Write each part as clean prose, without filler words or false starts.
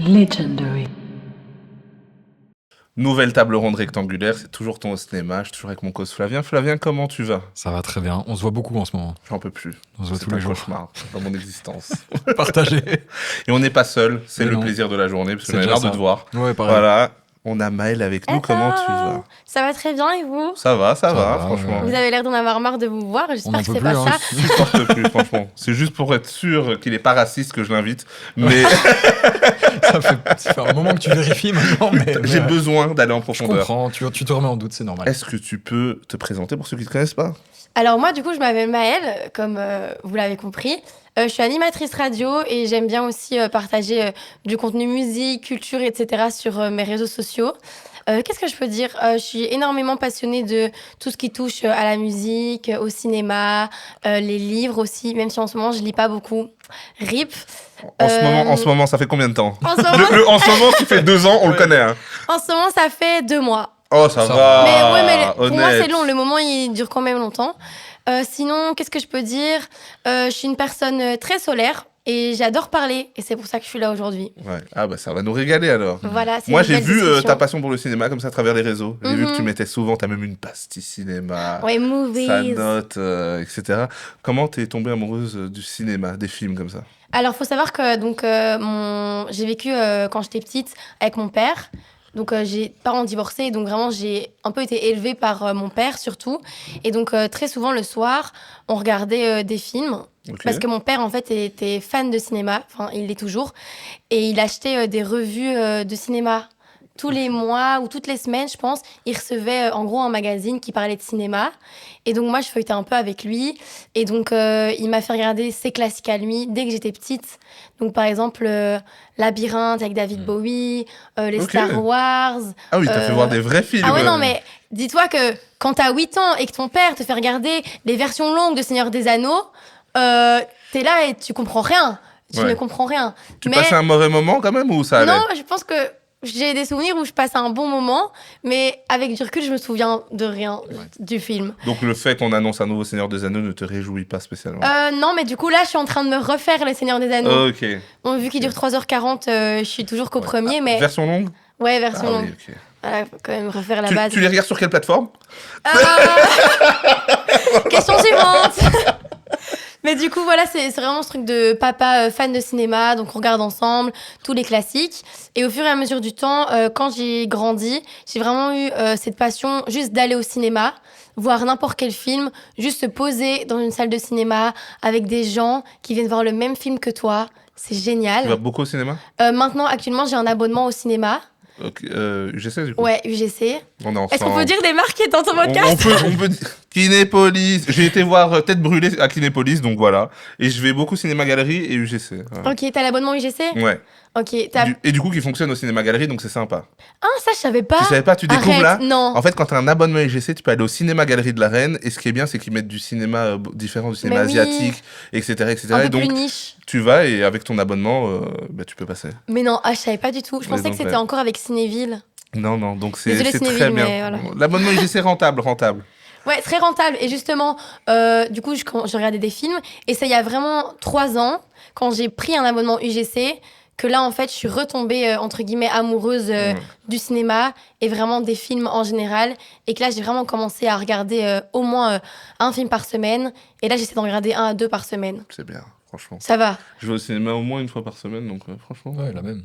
Legendary. Nouvelle table ronde rectangulaire, c'est toujours ton cinéma, je suis toujours avec mon cause Flavien. Flavien, comment tu vas? Ça va très bien. On se voit beaucoup en ce moment. J'en peux plus. On se voit C'est tous un les jours. cauchemar dans mon existence. Partagé. Et on n'est pas seul, c'est Mais le non. plaisir de la journée, parce C'est qu'on a déjà marre de ça. te voir. Ouais, pareil. Voilà, on a Maëlle avec nous, comment tu vas? Ça va très bien et vous? Ça va, Ça va, franchement. Vous avez l'air d'en avoir marre de vous voir, On j'espère n'en que peut c'est plus. pas Hein. ça. Je supporte plus, franchement. C'est juste pour être sûr qu'il n'est pas raciste que je l'invite. Mais ça fait un moment que tu vérifies maintenant. Mais j'ai besoin d'aller en Je profondeur. comprends. Tu te remets en doute, c'est normal. Est-ce que tu peux te présenter pour ceux qui ne te connaissent pas? Alors moi du coup je m'appelle Maëlle, comme vous l'avez compris. Je suis animatrice radio et j'aime bien aussi partager du contenu musique, culture, etc. sur mes réseaux sociaux. Qu'est-ce que je peux dire? Je suis énormément passionnée de tout ce qui touche à la musique, au cinéma, les livres aussi, même si en ce moment je lis pas beaucoup. RIP. En ce moment, ça fait combien de temps? En ce moment, En ce moment, qui fait 2 ans, on le connaît. Hein. en ce moment ça fait 2 mois. Oh, ça Ça va. Mais ouais, mais pour moi, honnête. c'est long. Le moment, il dure quand même longtemps. Sinon, qu'est-ce que je peux dire? Je suis une personne très solaire et j'adore parler. Et c'est pour ça que je suis là aujourd'hui. Ouais. Ah bah ça va nous régaler alors. Voilà, c'est Moi une j'ai belle vu discussion. ta passion pour le cinéma comme ça à travers les réseaux. J'ai vu que tu Mhm. mettais souvent, t'as même une pastille cinéma, Ouais, movies. sa note, etc. Comment t'es tombée amoureuse du cinéma, des films comme ça? Alors, faut savoir que donc, j'ai vécu quand j'étais petite avec mon père. Donc, j'ai parents divorcés. Donc, vraiment, j'ai un peu été élevée par mon père, surtout. Et donc, très souvent, le soir, on regardait des films. Ok. Parce que mon père, en fait, était fan de cinéma. Enfin, il l'est toujours. Et il achetait des revues de cinéma. Tous les mois ou toutes les semaines, je pense, il recevait en gros un magazine qui parlait de cinéma. Et donc, moi, je feuilletais un peu avec lui. Et donc, il m'a fait regarder ses classiques à lui dès que j'étais petite. Donc, par exemple, Labyrinthe avec David Bowie, les Ok. Star Wars. Ah oui, t'as fait voir des vrais films. Ah ouais, non, mais dis-toi que quand t'as 8 ans et que ton père te fait regarder les versions longues de Seigneur des Anneaux, t'es là et tu comprends rien. Tu Ouais. ne comprends rien. Tu Mais passais un mauvais moment quand même ou ça allait? non, je pense que j'ai des souvenirs où je passe un bon moment, mais avec du recul, je me souviens de rien du film. Donc le fait qu'on annonce un nouveau Seigneur des Anneaux ne te réjouit pas spécialement? Non, mais du coup, là, je suis en train de me refaire Le Seigneur des Anneaux. Ok. Bon, vu qu'il dure 3h40, je suis toujours qu'au premier, mais... Version longue? Ouais, version Ah longue. oui, ok. Voilà, faut quand même refaire la Tu, base. tu les regardes sur quelle plateforme? Question suivante. Mais du coup, voilà, c'est vraiment ce truc de papa fan de cinéma, donc on regarde ensemble tous les classiques. Et au fur et à mesure du temps, quand j'ai grandi, j'ai vraiment eu cette passion juste d'aller au cinéma, voir n'importe quel film, juste se poser dans une salle de cinéma avec des gens qui viennent voir le même film que toi. C'est Tu vas génial. beaucoup au cinéma? Maintenant, actuellement, j'ai un abonnement au cinéma. Ok, j'essaie du coup. Ouais, UGC. On est ensemble. Est-ce qu'on peut dire des marques dans ton podcast? On peut dire Kinépolis. J'ai été voir Tête brûlée à Kinépolis, donc voilà. Et je vais beaucoup cinéma galerie et UGC. Voilà. Ok, t'as l'abonnement UGC? Ouais. Ok, t'as... Et du coup, qui fonctionne au cinéma galerie, donc c'est sympa. Ah, ça, je savais pas. Tu savais pas, tu découvres Arrête, là. non. En fait, quand t'as un abonnement UGC, tu peux aller au cinéma galerie de la Reine. Et ce qui est bien, c'est qu'ils mettent du cinéma différent, du cinéma Mais oui. asiatique, etc., etc. Un Et peu donc, plus niche. tu vas et avec ton abonnement, tu peux passer. Mais non, je savais pas du tout. Je Mais pensais donc, que c'était ouais. encore avec Cinéville. Non, donc c'est Désolée, c'est Cinéville, très bien. mais voilà. L'abonnement UGC rentable. Ouais, très rentable. Et justement, du coup, quand j'ai regardé des films. Et c'est il y a vraiment 3 ans, quand j'ai pris un abonnement UGC, que là, en fait, je suis retombée, entre guillemets, amoureuse du cinéma et vraiment des films en général. Et que là, j'ai vraiment commencé à regarder au moins un film par semaine. Et là, j'essaie d'en regarder 1 à 2 par semaine. C'est bien, franchement. Ça va. Je vais au cinéma au moins une fois par semaine, donc franchement. Ouais, la même.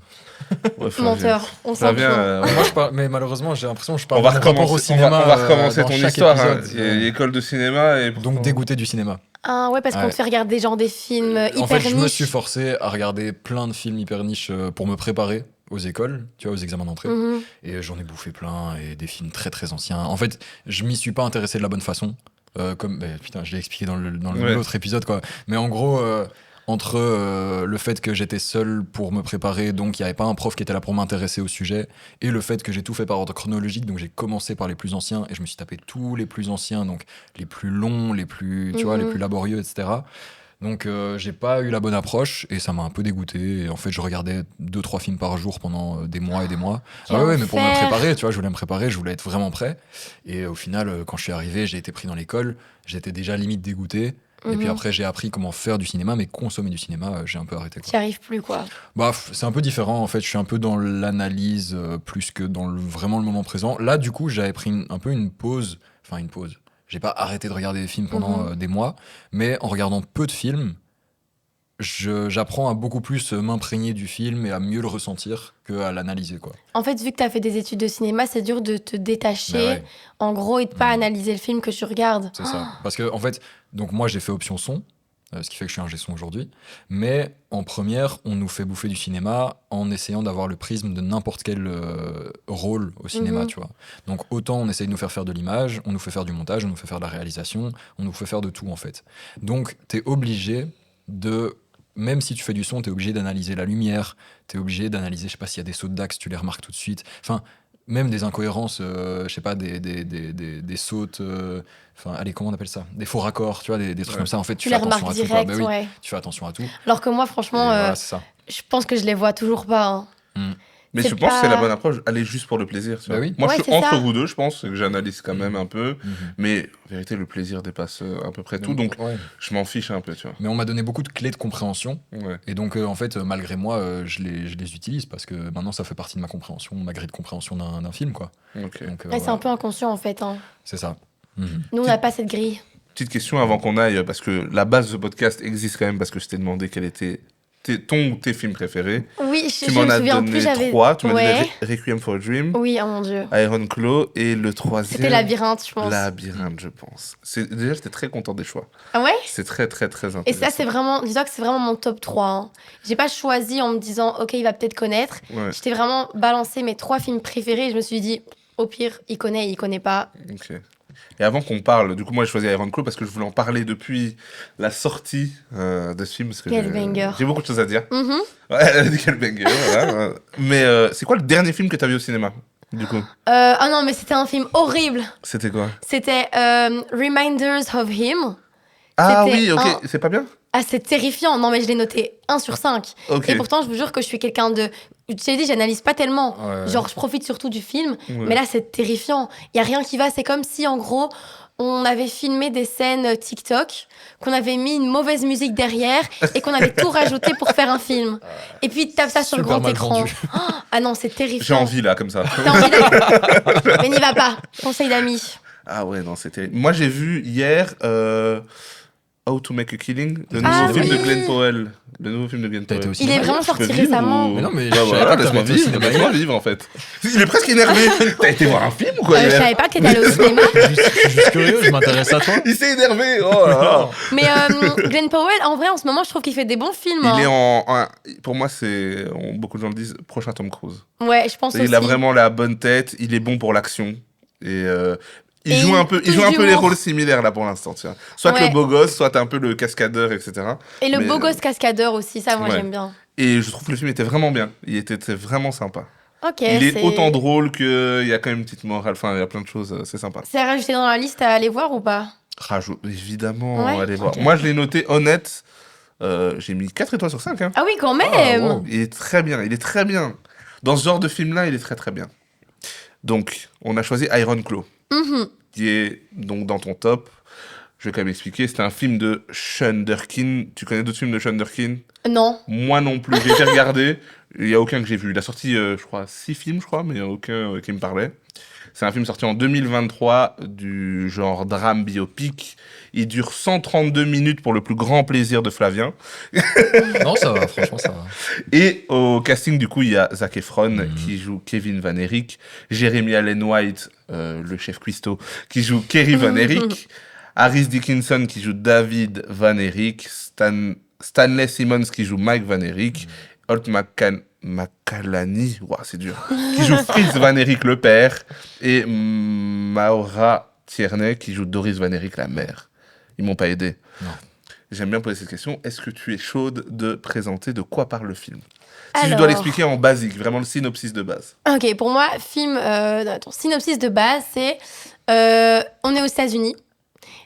Ouais, Flavien. Menteur. On s'en Flavien, fout. Moi, je parle, mais malheureusement, j'ai l'impression que je on parle va de mon rapport au recommencer, cinéma. on va recommencer dans ton chaque histoire. Hein. épisode. Il y a école de cinéma et Donc dégoûté du cinéma. Ah ouais, parce qu'on Ouais. te fait regarder genre des films hyper En fait, je me niches. suis forcé à regarder plein de films hyper niches pour me préparer aux écoles, tu vois, aux examens d'entrée. Mhm. Et j'en ai bouffé plein, et des films très très anciens. En fait, je m'y suis pas intéressé de la bonne façon. Putain, je l'ai expliqué dans Ouais. l'autre épisode, quoi. Mais en gros, entre le fait que j'étais seul pour me préparer, donc il n'y avait pas un prof qui était là pour m'intéresser au sujet, et le fait que j'ai tout fait par ordre chronologique, donc j'ai commencé par les plus anciens, et je me suis tapé tous les plus anciens, donc les plus longs, les plus, tu vois, les plus laborieux, etc. Donc j'ai pas eu la bonne approche et ça m'a un peu dégoûté. Et en fait, je regardais 2-3 films par jour pendant des mois et des mois. Quel Ah ouais, mais pour me enfer. préparer, tu vois, je voulais me préparer, je voulais être vraiment prêt. Et au final, quand je suis arrivé, j'ai été pris dans l'école, j'étais déjà limite dégoûté. Et puis Mhm. après, j'ai appris comment faire du cinéma, mais consommer du cinéma, j'ai un peu arrêté, quoi. T'y arrives plus, quoi. Bah, c'est un peu différent, en fait. Je suis un peu dans l'analyse plus que dans vraiment le moment présent. Là, du coup, j'avais pris un peu une pause. Enfin, une pause. J'ai pas arrêté de regarder des films pendant des mois, mais en regardant peu de films, j'apprends à beaucoup plus m'imprégner du film et à mieux le ressentir qu'à l'analyser, quoi. En fait, vu que t'as fait des études de cinéma, c'est dur de te détacher, Bah ouais, en gros, et de pas analyser le film que tu regardes. c'est ça. Parce que, en fait, donc moi, j'ai fait option son, ce qui fait que je suis ingé son aujourd'hui. Mais en première, on nous fait bouffer du cinéma en essayant d'avoir le prisme de n'importe quel rôle au cinéma, Mhm. tu vois. Donc autant on essaye de nous faire de l'image, on nous fait faire du montage, on nous fait faire de la réalisation, on nous fait faire de tout, en fait. Donc t'es obligé de... Même si tu fais du son, t'es obligé d'analyser la lumière, t'es obligé d'analyser, je sais pas, s'il y a des sauts d'axe, tu les remarques tout de suite. Enfin, même des incohérences, je sais pas, des sautes... Enfin, allez, comment on appelle ça? Des faux raccords, tu vois, des trucs Ouais. comme ça. En fait, Tu tu fais les attention remarques à tout, quoi. direct, Bah oui, ouais. tu fais attention à tout. Et Alors que moi, franchement, voilà, c'est ça. je pense que je les vois toujours pas. Hein. Mm. Mais C'est je pense que c'est la pas- bonne approche, aller juste pour le plaisir. Tu Bah vois. oui. Moi, Ouais, je suis c'est entre ça. vous deux, je pense, que j'analyse quand même un peu. Mhm. Mais en vérité, le plaisir dépasse à peu près tout. Donc, Ouais. je m'en fiche un peu, tu vois. Mais on m'a donné beaucoup de clés de compréhension. Ouais. Et donc, en fait, malgré moi, je les utilise parce que maintenant, ça fait partie de ma compréhension, ma grille de compréhension d'un film, quoi. Ok. Donc, Ouais, c'est voilà. un peu inconscient, en fait. Hein. C'est ça. Mhm. Nous, on n'a pas cette grille. Petite question avant qu'on aille, parce que la base de ce podcast existe quand même, parce que je t'ai demandé quel était ton ou tes films préférés. Oui, Tu je m'en me as souviens plus, donné j'avais... 3. Tu m'as Ouais. donné Requiem for a Dream, Oui, oh mon Dieu. Iron Claw et le troisième. C'était Labyrinthe, je pense. Labyrinthe, je pense. Déjà, j'étais très content des choix. Ah ouais? C'est très, très, très Et intéressant. ça, c'est vraiment... Dis-toi que c'est vraiment mon top 3. Hein. J'ai pas choisi en me disant, OK, il va peut-être connaître. Ouais, J'étais vraiment balancé mes 3 films préférés et je me suis dit, au pire, il connaît pas. ok. Et avant qu'on parle, du coup, moi, j'ai choisi Iron Claw parce que je voulais en parler depuis la sortie de ce film. Parce que Quel banger. j'ai beaucoup de choses à dire. Mhm. Ouais, elle a dit quel banger, voilà. Mais c'est quoi le dernier film que t'as vu au cinéma, du coup? Ah non, mais c'était un film horrible. C'était quoi? C'était Reminders of Him. Ah C'était oui, ok. un- C'est pas bien? Ah, c'est terrifiant. Non, mais je l'ai noté 1 sur 5. Ok. Et pourtant, je vous jure que je suis quelqu'un de... Je t'ai dit, j'analyse pas tellement. Ouais. Genre, je profite surtout du film. Ouais. Mais là, c'est terrifiant. Il y a rien qui va. C'est comme si, en gros, on avait filmé des scènes TikTok, qu'on avait mis une mauvaise musique derrière et qu'on avait tout rajouté pour faire un film. Et puis, tape ça sur le Super grand mal écran. vendu. Ah non, c'est J'ai terrifiant. envie, là, comme ça. T'as envie d'aller... Mais n'y va pas. Conseil d'amis. Ah ouais, non, c'était... Moi, j'ai vu hier How to Make a Killing, le Ah nouveau film de oui. Glenn Powell. Le nouveau film de Glenn T'as été Powell. au Il est cinéma vraiment Je peux sorti vivre récemment. ou- Mais non, mais Bah je savais voilà, pas que laisse-moi t'avais été au vivre, cinéma laisse-moi hier. vivre, en fait. Il est presque énervé. T'as été voir un film ou quoi Je hier savais pas que t'étais allé au cinéma. Je suis juste curieux, je m'intéresse à toi. Il s'est énervé. Oh là là. Mais Glenn Powell, en vrai, en ce moment, je trouve qu'il fait des bons films. Il hein. est pour moi, beaucoup de gens le disent, prochain Tom Cruise. Ouais, je pense Et aussi. il a vraiment la bonne tête, il est bon pour l'action. Et il Et joue un il peu, touche les d'humour. rôles similaires là pour l'instant. Tu vois. Soit Ouais. le beau gosse, soit t'es un peu le cascadeur, etc. Et le Mais, beau gosse cascadeur aussi, ça, moi, ouais. j'aime bien. Et je trouve que le film était vraiment bien. Il était vraiment sympa. Ok, il est c'est... autant drôle qu'il y a quand même une petite morale. Enfin, il y a plein de choses, c'est sympa. C'est rajouté dans la liste à aller voir ou pas? Évidemment, Ouais. allez voir. Ok. Moi, je l'ai noté honnête. J'ai mis 4 étoiles sur 5. Hein. Ah oui, quand même. Ah, wow. Il est très bien, il est très bien. Dans ce genre de film-là, il est très très bien. Donc, on a choisi Iron Claw, Mhm. qui est donc dans ton top. Je vais quand même expliquer. C'est un film de Sean Durkin. Tu connais d'autres films de Sean Durkin? Non. Moi non plus. J'ai été regarder. Il n'y a aucun que j'ai vu. Il a sorti, je crois, 6 films, je crois, mais il n'y a aucun qui me parlait. C'est un film sorti en 2023 du genre drame biopic. Il dure 132 minutes pour le plus grand plaisir de Flavien. Non, ça va, franchement, ça va. Et au casting, du coup, il y a Zac Efron Mhm. qui joue Kevin Van Erich, Jeremy Allen White, le chef cuistot, qui joue Kerry Van Erich, Harris Dickinson qui joue David Van Erich, Stanley Simmons qui joue Mike Van Erich, Holt McCallany, ouah, c'est dur, qui joue Fritz Van Erich le père, et Maura Tierney qui joue Doris Van Erich la mère. Ils m'ont pas aidé. Non. J'aime bien poser cette question. Est-ce que tu es chaude de présenter de quoi parle le film? Si je Alors. dois l'expliquer en basique, vraiment le synopsis de base. Ok, pour moi, film... attends, synopsis de base, c'est... on est aux États-Unis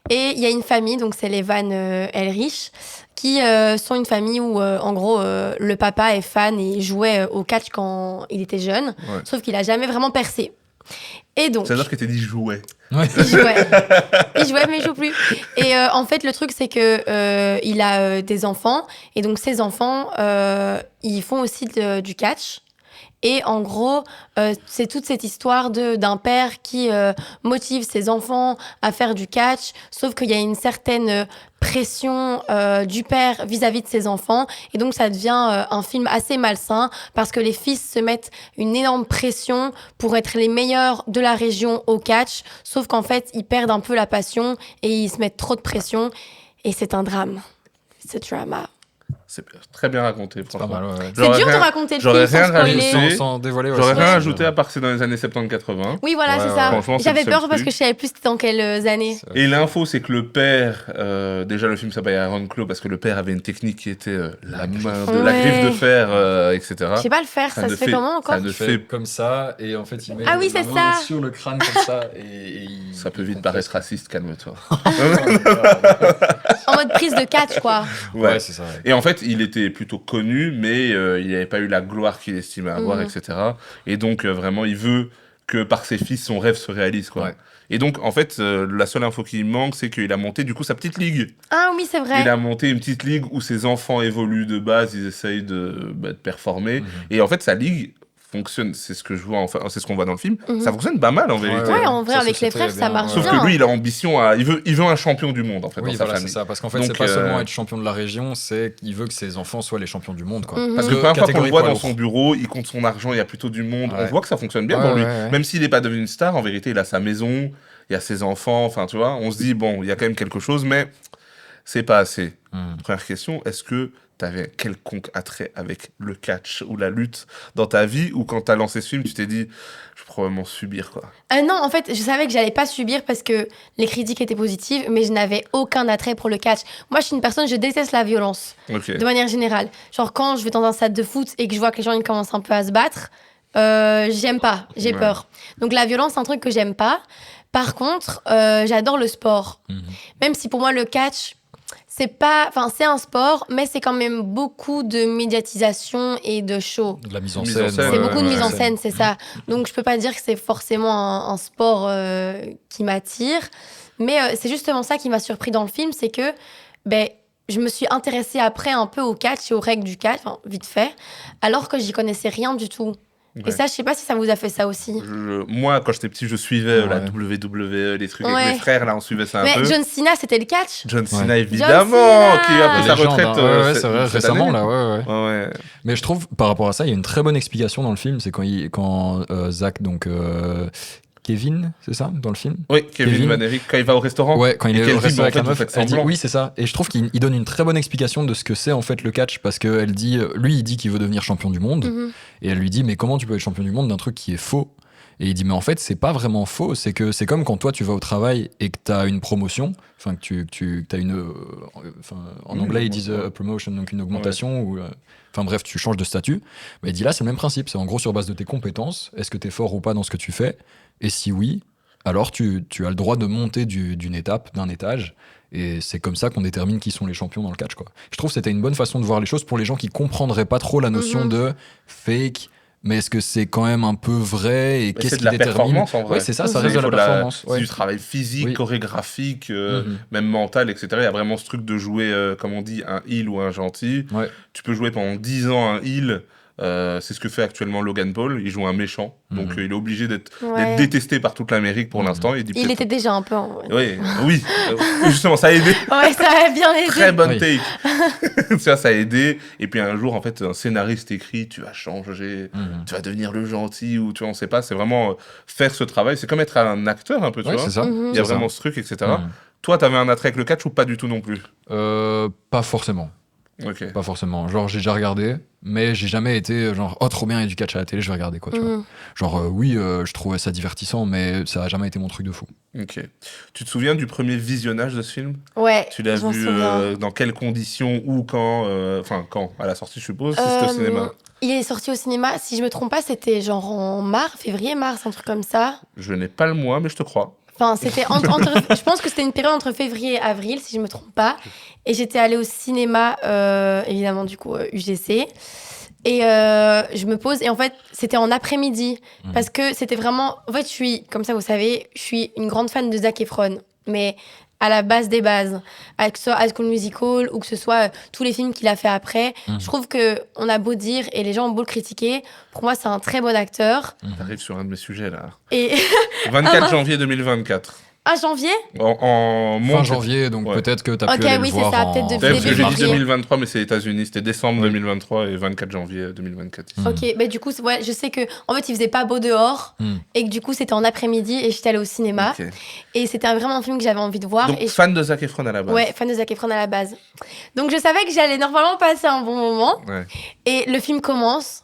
et il y a une famille, donc c'est les Van Elrich, qui sont une famille où, en gros, le papa est fan et jouait au catch quand il était jeune, Ouais. sauf qu'il a jamais vraiment percé. Et donc, C'est-à-dire que t'as dit jouet. Ouais. il jouait, mais il joue plus. Et en fait, le truc, c'est que il a des enfants, et donc ces enfants, ils font aussi du catch. Et en gros, c'est toute cette histoire d'un père qui motive ses enfants à faire du catch, sauf qu'il y a une certaine pression du père vis-à-vis de ses enfants. Et donc, ça devient un film assez malsain parce que les fils se mettent une énorme pression pour être les meilleurs de la région au catch, sauf qu'en fait, ils perdent un peu la passion et ils se mettent trop de pression. Et c'est un drame. C'est un drama. C'est très bien raconté, Pas franchement. mal, ouais. C'est dur de raconter le j'aurais film sans rien spoiler. rajouté. Sans dévoiler. J'aurais rien Ouais. ajouté à part que c'est dans les années 70-80. Oui, voilà, Ouais, c'est ouais, ça. franchement, c'est J'avais le seul peur parce truc. que je savais plus c'était dans quelles années. Et l'info, c'est que le père, déjà le film s'appelle Iron Claw parce que le père avait une technique qui était la main de la Ouais. griffe de fer, etc. Je sais pas le faire, ça ne se fait fait- comment encore ça ne Il fait- fait comme ça et en fait il met Ah oui, la c'est main ça. sur le crâne comme ça et il... Ça peut vite paraître raciste, calme-toi. En mode prise de catch, quoi. Ouais, c'est ça. Ouais. Et en fait, il était plutôt connu, mais il n'avait pas eu la gloire qu'il estimait avoir, Mhm. etc. Et donc, vraiment, il veut que par ses fils, son rêve se réalise, quoi. Ouais. Et donc, en fait, la seule info qui manque, c'est qu'il a monté, du coup, sa petite ligue. Ah oui, c'est vrai. Il a monté une petite ligue où ses enfants évoluent de base, ils essayent de performer. Mhm. Et en fait, sa ligue fonctionne, c'est ce que je vois, enfin, c'est ce qu'on voit dans le film. Mhm. Ça fonctionne pas mal, en vérité. Ouais, en vrai, Ça, avec les c'était frères, ça bien, marche Sauf bien. que lui, il a ambition à... Il veut un champion du monde, en fait, Oui, dans sa voilà, c'est famille. ça. Parce qu'en fait, Donc, c'est pas seulement être champion de la région, c'est qu'il veut que ses enfants soient les champions du monde, quoi. Mhm. Parce que De la première fois qu'on le catégorie voit poids dans lourd. son bureau, il compte son argent, il y a plutôt du monde. On Ouais. voit que ça fonctionne bien Ouais, pour lui. ouais, ouais. Même s'il n'est pas devenu une star, en vérité, il a sa maison, il y a ses enfants, enfin, tu vois. On se dit, bon, il y a quand même quelque chose, mais c'est pas assez. Première question, est-ce que tu avais quelconque attrait avec le catch ou la lutte dans ta vie, ou quand tu as lancé ce film, tu t'es dit, je vais probablement subir, quoi. Non, en fait, je savais que j'allais pas subir parce que les critiques étaient positives, mais je n'avais aucun attrait pour le catch. Moi, je suis une personne, je déteste la violence, Ok. de manière générale. Genre, quand je vais dans un stade de foot et que je vois que les gens ils commencent un peu à se battre, j'aime pas, j'ai Ouais. peur. Donc, la violence, c'est un truc que j'aime pas. Par contre, j'adore le sport. Mhm. Même si pour moi, le catch, c'est pas. Enfin, c'est un sport, mais c'est quand même beaucoup de médiatisation et de show. De la mise en Mise scène. en scène. C'est Ouais, beaucoup de ouais, mise en ouais. scène, c'est ça. Donc je peux pas dire que c'est forcément un sport qui m'attire, mais c'est justement ça qui m'a surpris dans le film, c'est que ben je me suis intéressée après un peu au catch et aux règles du catch, enfin, vite fait, alors que j'y connaissais rien du tout. Ouais. Et ça, je sais pas si ça vous a fait ça aussi. Moi, quand j'étais petit, je suivais la Ouais. WWE, les trucs Ouais. avec mes frères, là, on suivait ça un Mais peu. John Cena, c'était le catch. John Cena, Ouais. évidemment, John Cena. qui a pris sa Légende, retraite hein. Ouais, ouais, c'est vrai, cette récemment, année. là, ouais, ouais. Ouais, ouais. Mais je trouve, par rapport à ça, il y a une très bonne explication dans le film. C'est quand Zach, donc Kevin, c'est ça, dans le film? Oui, Kevin Van Erick, quand il va au restaurant. Ouais, quand il Et est qu'elle au dit, resto mais en avec fait, la vous meuf, faites elle dit semblant. oui, c'est ça. Et je trouve qu'il donne une très bonne explication de ce que c'est en fait le catch, parce qu'elle dit, lui, il dit qu'il veut devenir champion du monde, Mhm. et elle lui dit, mais comment tu peux être champion du monde d'un truc qui est faux? Et il dit, mais en fait, c'est pas vraiment faux, c'est que c'est comme quand toi, tu vas au travail et que tu as une promotion, enfin, que tu as une. En Mmh, anglais, ils disent ouais. promotion, donc une augmentation, ou. Enfin bref, tu changes de statut. Mais il dit là, c'est le même principe. C'est en gros sur base de tes compétences. Est-ce que tu es fort ou pas dans ce que tu fais? Et si oui, alors tu as le droit de monter d'une étape, d'un étage. Et c'est comme ça qu'on détermine qui sont les champions dans le catch, quoi. Je trouve que c'était une bonne façon de voir les choses pour les gens qui comprendraient pas trop la notion Mhm. de fake. Mais est-ce que c'est quand même un peu vrai? Et Mais qu'est-ce c'est qui de la détermine? performance, en vrai. Ouais, c'est ça, ça Mhm. reste de Il la faut performance. C'est Ouais. du travail physique, Oui. chorégraphique, Mhm. même mental, etc. Il y a vraiment ce truc de jouer, comme on dit, un heel ou un gentil. Ouais. Tu peux jouer pendant 10 ans un heel. C'est ce que fait actuellement Logan Paul. Il joue un méchant. Donc Mhm. Il est obligé d'être Ouais. détesté par toute l'Amérique pour Mhm. l'instant. Il dit Il peut-être- était déjà un peu. Oui, oui. Justement, ça a aidé. Ouais, ça a bien aidé. Très bonne Oui. take. Tu vois, ça a aidé. Et puis un jour, en fait, un scénariste écrit, tu vas changer, Mhm. tu vas devenir le gentil, ou tu vois, on sait pas. C'est vraiment faire ce travail. C'est comme être un acteur un peu, tu Ouais, vois. c'est ça. Mhm. Il y a C'est ça. vraiment ce truc, etc. Mhm. Toi, t'avais un attrait avec le catch ou pas du tout non plus? Pas forcément. Ok. Pas forcément. Genre, j'ai déjà regardé, mais j'ai jamais été genre, oh, trop bien, il y a du catch à la télé, je vais regarder, quoi, tu vois. Mhm. Genre, oui, je trouvais ça divertissant, mais ça a jamais été mon truc de fou. Ok. Tu te souviens du premier visionnage de ce film? Ouais. Tu l'as je m'en vu souviens. dans quelles conditions, où, quand? Enfin, quand? À la sortie, je suppose, si c'était au cinéma. Il est sorti au cinéma, si je me trompe pas, c'était genre en février-mars, un truc comme ça. Je n'ai pas le mois, mais je te crois. Enfin, c'était je pense que c'était une période entre février et avril, si je me trompe pas. Et j'étais allée au cinéma, évidemment, du coup, UGC. Et je me pose, et en fait, c'était en après-midi. Parce que c'était vraiment. En fait, comme ça, vous savez, je suis une grande fan de Zac Efron. Mais à la base des bases. Que ce soit High School Musical ou que ce soit tous les films qu'il a fait après. Je trouve qu'on a beau dire, et les gens ont beau le critiquer, pour moi, c'est un très bon acteur. T'arrives sur un de mes sujets, là. Et 24 janvier 2024. ah, janvier? En Fin monte- janvier, donc Ouais. peut-être que t'as Ok, pu aller oui, le c'est voir ça, en... peut-être depuis Peut-être début que j'ai dit février. 2023, mais c'est les États-Unis. C'était décembre Ouais. 2023 et 24 janvier 2024. ici. Ok, bah du coup, ouais, je sais que en fait, il faisait pas beau dehors et que du coup, c'était en après-midi et j'étais allée au cinéma. Ok. Et c'était vraiment un film que j'avais envie de voir. Donc, et fan de Zac Efron à la base. Ouais, fan de Zac Efron à la base. Donc je savais que j'allais normalement passer un bon moment. Ouais. Et le film commence.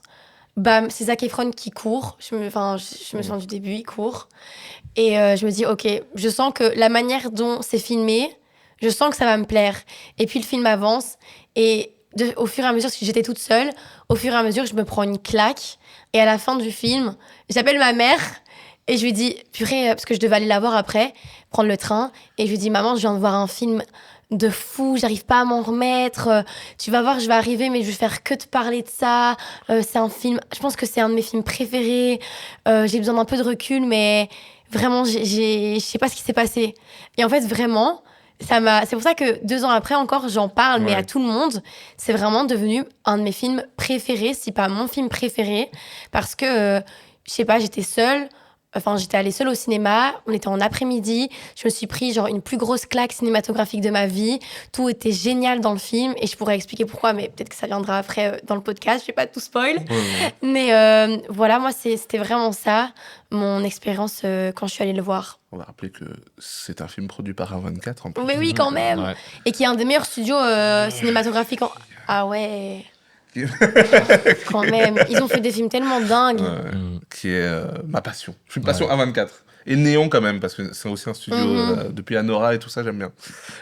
Bam, c'est Zac Efron qui court. Je me sens du début, il court. Et je me dis, ok, je sens que la manière dont c'est filmé, je sens que ça va me plaire. Et puis le film avance. Et au fur et à mesure, parce que j'étais toute seule, au fur et à mesure, je me prends une claque. Et à la fin du film, j'appelle ma mère. Et je lui dis, purée, parce que je devais aller la voir après, prendre le train. Et je lui dis, maman, je viens de voir un film de fou, j'arrive pas à m'en remettre. Tu vas voir, je vais arriver, mais je vais faire que te parler de ça. C'est un film, je pense que c'est un de mes films préférés. J'ai besoin d'un peu de recul, mais vraiment, je sais pas ce qui s'est passé. Et en fait, vraiment, c'est pour ça que 2 ans après encore, j'en parle, mais Ouais. à tout le monde. C'est vraiment devenu un de mes films préférés, si pas mon film préféré. Parce que, je sais pas, j'étais seule. Enfin, j'étais allée seule au cinéma, on était en après-midi, je me suis pris genre une plus grosse claque cinématographique de ma vie, tout était génial dans le film et je pourrais expliquer pourquoi, mais peut-être que ça viendra après dans le podcast, je vais pas tout spoil. Ouais. Mais voilà, moi c'était vraiment ça, mon expérience quand je suis allée le voir. On va rappeler que c'est un film produit par A24 en plus. Mais oui, quand même. Ouais. Et qui est un des meilleurs studios cinématographiques. Ah ouais. Quand même. Ils ont fait des films tellement dingues. Qui est ma passion. Je suis une passion A24. Et Néon quand même, parce que c'est aussi un studio depuis Anora et tout ça, j'aime bien.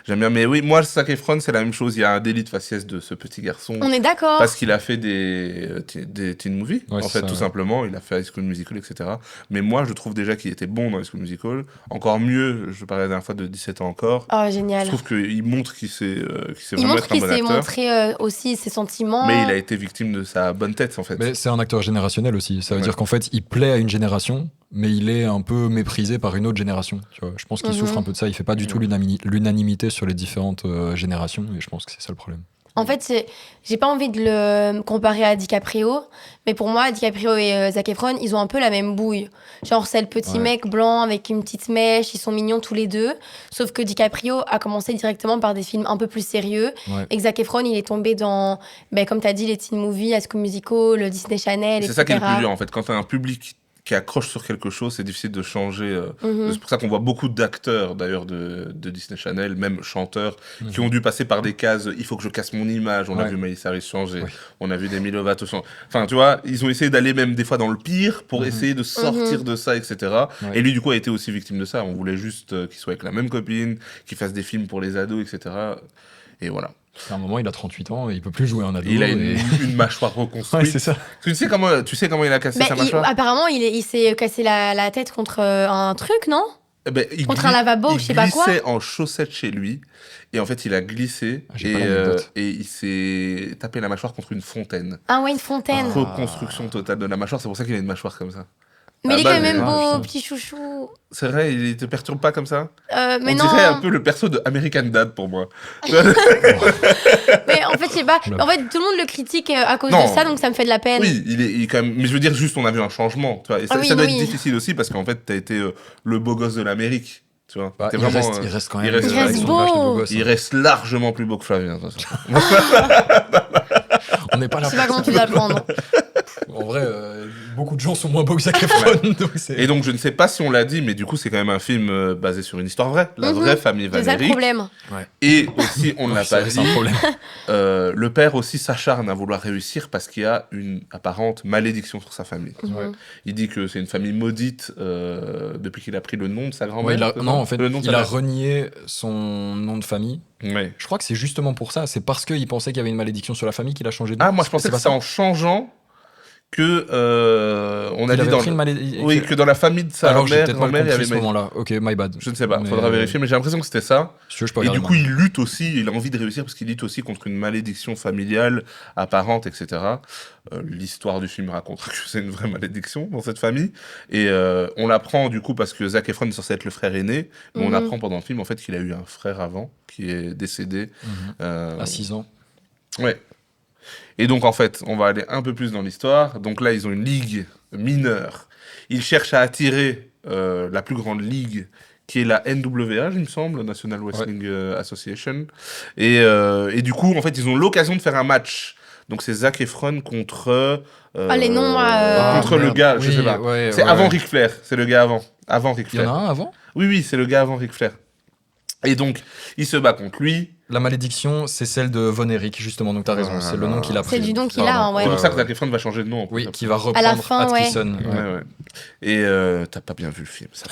J'aime bien, mais oui, moi, Zac Efron, c'est la même chose. Il y a un délit de faciès de ce petit garçon. On est d'accord. Parce qu'il a fait des teen movies, Ouais, en c'est fait, ça, tout ouais. simplement. Il a fait High School Musical, etc. Mais moi, je trouve déjà qu'il était bon dans High School Musical. Encore mieux, je parlais la dernière fois de 17 ans encore. Oh, Je génial. trouve qu'il montre qu'il sait Il vraiment montre être un qu'il bon s'est acteur. montré aussi ses sentiments. Mais il a été victime de sa bonne tête, en fait. Mais c'est un acteur générationnel aussi. Ça veut Ouais. dire qu'en fait, il plaît à une génération, mais il est un peu méprisé par une autre génération. Tu vois. Je pense qu'il souffre un peu de ça. Il fait pas du tout l'unanimité sur les différentes générations, et je pense que c'est ça le problème. En fait, j'ai pas envie de le comparer à DiCaprio, mais pour moi, DiCaprio et Zac Efron, ils ont un peu la même bouille. Genre, c'est le petit Ouais. mec blanc avec une petite mèche, ils sont mignons tous les deux. Sauf que DiCaprio a commencé directement par des films un peu plus sérieux. Ouais. Et Zac Efron, il est tombé dans, comme t'as dit, les teen movies, High School Musical, le Disney Channel, C'est etc. ça qui est le plus dur, en fait. Quand t'as un public qui accroche sur quelque chose, c'est difficile de changer. Mhm. C'est pour ça qu'on voit beaucoup d'acteurs, d'ailleurs, de Disney Channel, même chanteurs, qui ont dû passer par des cases « il faut que je casse mon image ». On a Ouais. vu Miley Cyrus changer, Ouais. on a vu Demi Lovato changer. Enfin, tu vois, ils ont essayé d'aller même des fois dans le pire pour essayer de sortir de ça, etc. Ouais. Et lui, du coup, a été aussi victime de ça. On voulait juste qu'il soit avec la même copine, qu'il fasse des films pour les ados, etc. Et voilà. À un moment, il a 38 ans et il peut plus jouer en ado. Et il a et- une mâchoire Ouais, reconstruite. c'est ça. Tu sais comment il a cassé sa mâchoire? Apparemment, il s'est cassé la tête contre un truc, non? Eh ben, il Contre un lavabo, il je sais pas quoi. glissait en chaussettes chez lui. Et en fait, il a glissé. J'ai pas l'anecdote. Et il s'est tapé la mâchoire contre une fontaine. Ah ouais, une fontaine. Reconstruction totale de la mâchoire. C'est pour ça qu'il a une mâchoire comme ça. Mais il est bah, quand même mais- beau, putain. petit chouchou. C'est vrai, il te perturbe pas comme ça? Mais On non. dirait un peu le perso de American Dad pour moi. Mais en fait, je sais pas. Oula. En fait, tout le monde le critique à cause Non. de ça, donc ça me fait de la peine. Oui, il est quand même. Mais je veux dire, juste, on a vu un changement. Tu vois. Et ça, Ah oui, ça doit oui. être difficile aussi parce qu'en fait, t'as été le beau gosse de l'Amérique. Tu vois. Bah, T'es il, vraiment, reste, il reste quand il même reste- Il reste avec son beau. image de beau gosse, il hein. reste largement plus beau que Flavien. De toute façon. On n'est pas là Je sais pas pour comment ça. tu vas le prendre. En vrai, beaucoup de gens sont moins beaux que Zac Efron. Donc c'est... Et donc, je ne sais pas si on l'a dit, mais du coup, c'est quand même un film basé sur une histoire vraie. La vraie famille C'est ça le Valérie. problème. Et aussi, on ne l'a C'est pas vrai, dit, c'est un problème. le père aussi s'acharne à vouloir réussir parce qu'il y a une apparente malédiction sur sa famille. Ouais. Il dit que c'est une famille maudite depuis qu'il a pris le nom de sa grand-mère. Ouais, c'est ça non, en fait, le nom de il sa a mère. renié son nom de famille. Ouais. Je crois que c'est justement pour ça. C'est parce qu'il pensait qu'il y avait une malédiction sur la famille qu'il a changé de nom. Ah, moi, je pensais C'est que pas c'est ça. en changeant que on a Il dit avait pris une maladie. oui, que dans la famille de sa Alors j'ai mère, peut-être mal grand-mère, il y compris avait ce moment-là. Ok, my bad. je ne sais pas, Mais- faudra vérifier, mais j'ai l'impression que c'était ça. Si tu veux, je peux Et regarder du coup, moi. il lutte aussi, il a envie de réussir parce qu'il lutte aussi contre une malédiction familiale, apparente, etc. L'histoire du film raconte que c'est une vraie malédiction dans cette famille. Et on l'apprend du coup parce que Zac Efron est censé être le frère aîné, mais on Mhm. apprend pendant le film en fait qu'il a eu un frère avant qui est décédé. À 6 ans. Ouais. Et donc en fait, on va aller un peu plus dans l'histoire. Donc là, ils ont une ligue mineure. Ils cherchent à attirer la plus grande ligue qui est la NWA, il me semble, National Wrestling Association. Et du coup, en fait, ils ont l'occasion de faire un match. Donc c'est Zac Efron contre les noms, contre le merde. gars, je Oui, sais pas. ouais, C'est ouais, avant ouais. Ric Flair, c'est le gars avant Ric Il y en Flair. a un avant. Oui, oui, c'est le gars avant Ric Flair. Et donc, il se bat contre lui. La malédiction, c'est celle de Von Erich, justement. Donc t'as raison, c'est le nom qu'il a pris. C'est du nom qu'il a, Pardon. hein, ouais. C'est pour ça que Zac Efron va changer de nom. en plus, Oui, après. qui va À la reprendre fin, ouais. Atkinson. Ouais, ouais. Et t'as pas bien vu le film, ça.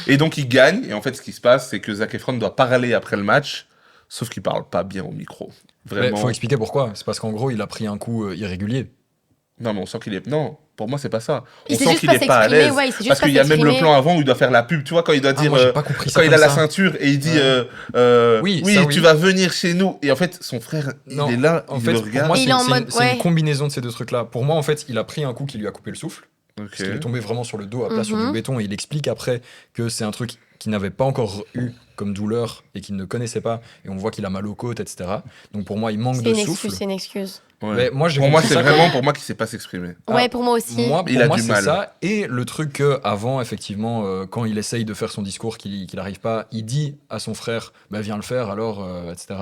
Et donc il gagne, et en fait ce qui se passe, c'est que Zac Efron doit parler après le match, sauf qu'il parle pas bien au micro. Mais Vraiment. faut expliquer pourquoi. C'est parce qu'en gros, il a pris un coup irrégulier. Non, mais on sent qu'il est. Non, pour moi c'est pas ça. On Il sait sent juste qu'il pas est pas à s'exprimer, l'aise. ouais, il sait juste Parce pas qu'il y a même le s'exprimer. plan avant où il doit faire la pub, tu vois, quand il doit dire. moi, j'ai pas compris ça Quand il a comme la ça. ceinture et il dit Ouais. oui, Oui, ça, oui. tu vas venir chez nous. Et en fait, son frère, Non, il est là, En il fait, le pour regarde. moi, Et il est en mode, c'est une ouais. combinaison de ces deux trucs-là. Pour moi, en fait, il a pris un coup qui lui a coupé le souffle. Ok. Parce qu'il est tombé vraiment sur le dos, à plat sur Mhm. du béton. Et il explique après que c'est un truc qu'il n'avait pas encore eu comme douleur et qu'il ne connaissait pas. Et on voit qu'il a mal aux côtes, etc. Donc pour moi, il manque C'est de une souffle. excuse, c'est une excuse. Ouais. Mais moi, j'ai Pour moi, compris c'est ça vraiment comme- pour moi qu'il sait pas s'exprimer. Ah, Ouais, pour moi aussi. Moi, Il a pour moi, du c'est mal. ça. Et le truc que avant, effectivement, quand il essaye de faire son discours, qu'il n'arrive pas, il dit à son frère, bah, viens le faire, alors, etc.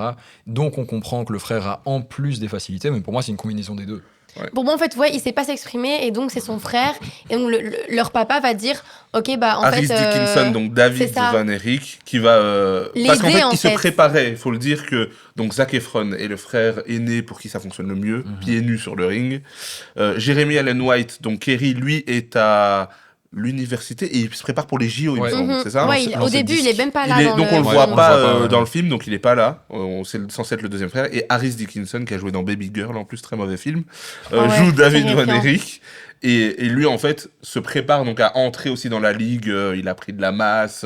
Donc on comprend que le frère a en plus des facilités, mais pour moi, c'est une combinaison des deux. Pour moi, en fait, ouais, il sait pas s'exprimer et donc c'est son frère. Et donc leur papa va dire, ok, bah en Harris fait. Dickinson, donc David c'est ça. Van Erich, qui va parce qu'en L'aider, fait, en il se fait. préparait. Il faut le dire que donc Zac Efron est le frère aîné pour qui ça fonctionne le mieux, pieds nus sur le ring. Jeremy Allen White, donc Kerry, lui est à l'université et il se prépare pour les JO, il me Ouais. semble, Mhm. c'est ça Ouais, Non, au c'est début, disque. il est même pas là. Il est, dans donc on le Ouais, voit on le pas, voit pas, dans ouais. le film, donc il est pas là. C'est censé être le deuxième frère. Et Harris Dickinson, qui a joué dans Baby Girl, en plus très mauvais film, Ah ouais, joue David Van terrifiant. Erich. Et lui, en fait, se prépare donc à entrer aussi dans la ligue. Il a pris de la masse.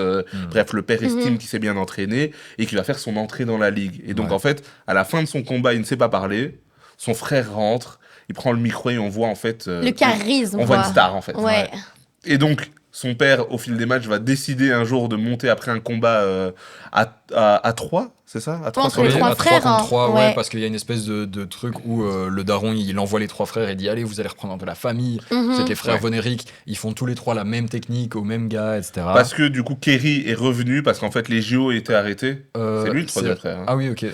Bref, le père estime qu'il s'est bien entraîné et qu'il va faire son entrée dans la ligue. Et donc, Ouais. en fait, à la fin de son combat, il ne sait pas parler. Son frère rentre. Il prend le micro et on voit, en fait... Le charisme. on voit une quoi. star, en fait. Ouais. Et donc, son père, au fil des matchs, va décider un jour de monter après un combat à 3, c'est ça À 3 entre sur les le Oui, trois à frères, contre hein. 3, Ouais. parce qu'il y a une espèce de truc où le daron il envoie les trois frères et dit allez vous allez reprendre de la famille, Mhm. c'est que les frères Ouais. Von Erich, ils font tous les trois la même technique au même gars, etc. Parce que du coup, Kerry est revenu parce qu'en fait, les JO étaient arrêtés. C'est lui le troisième frère. Hein. Ah oui ok,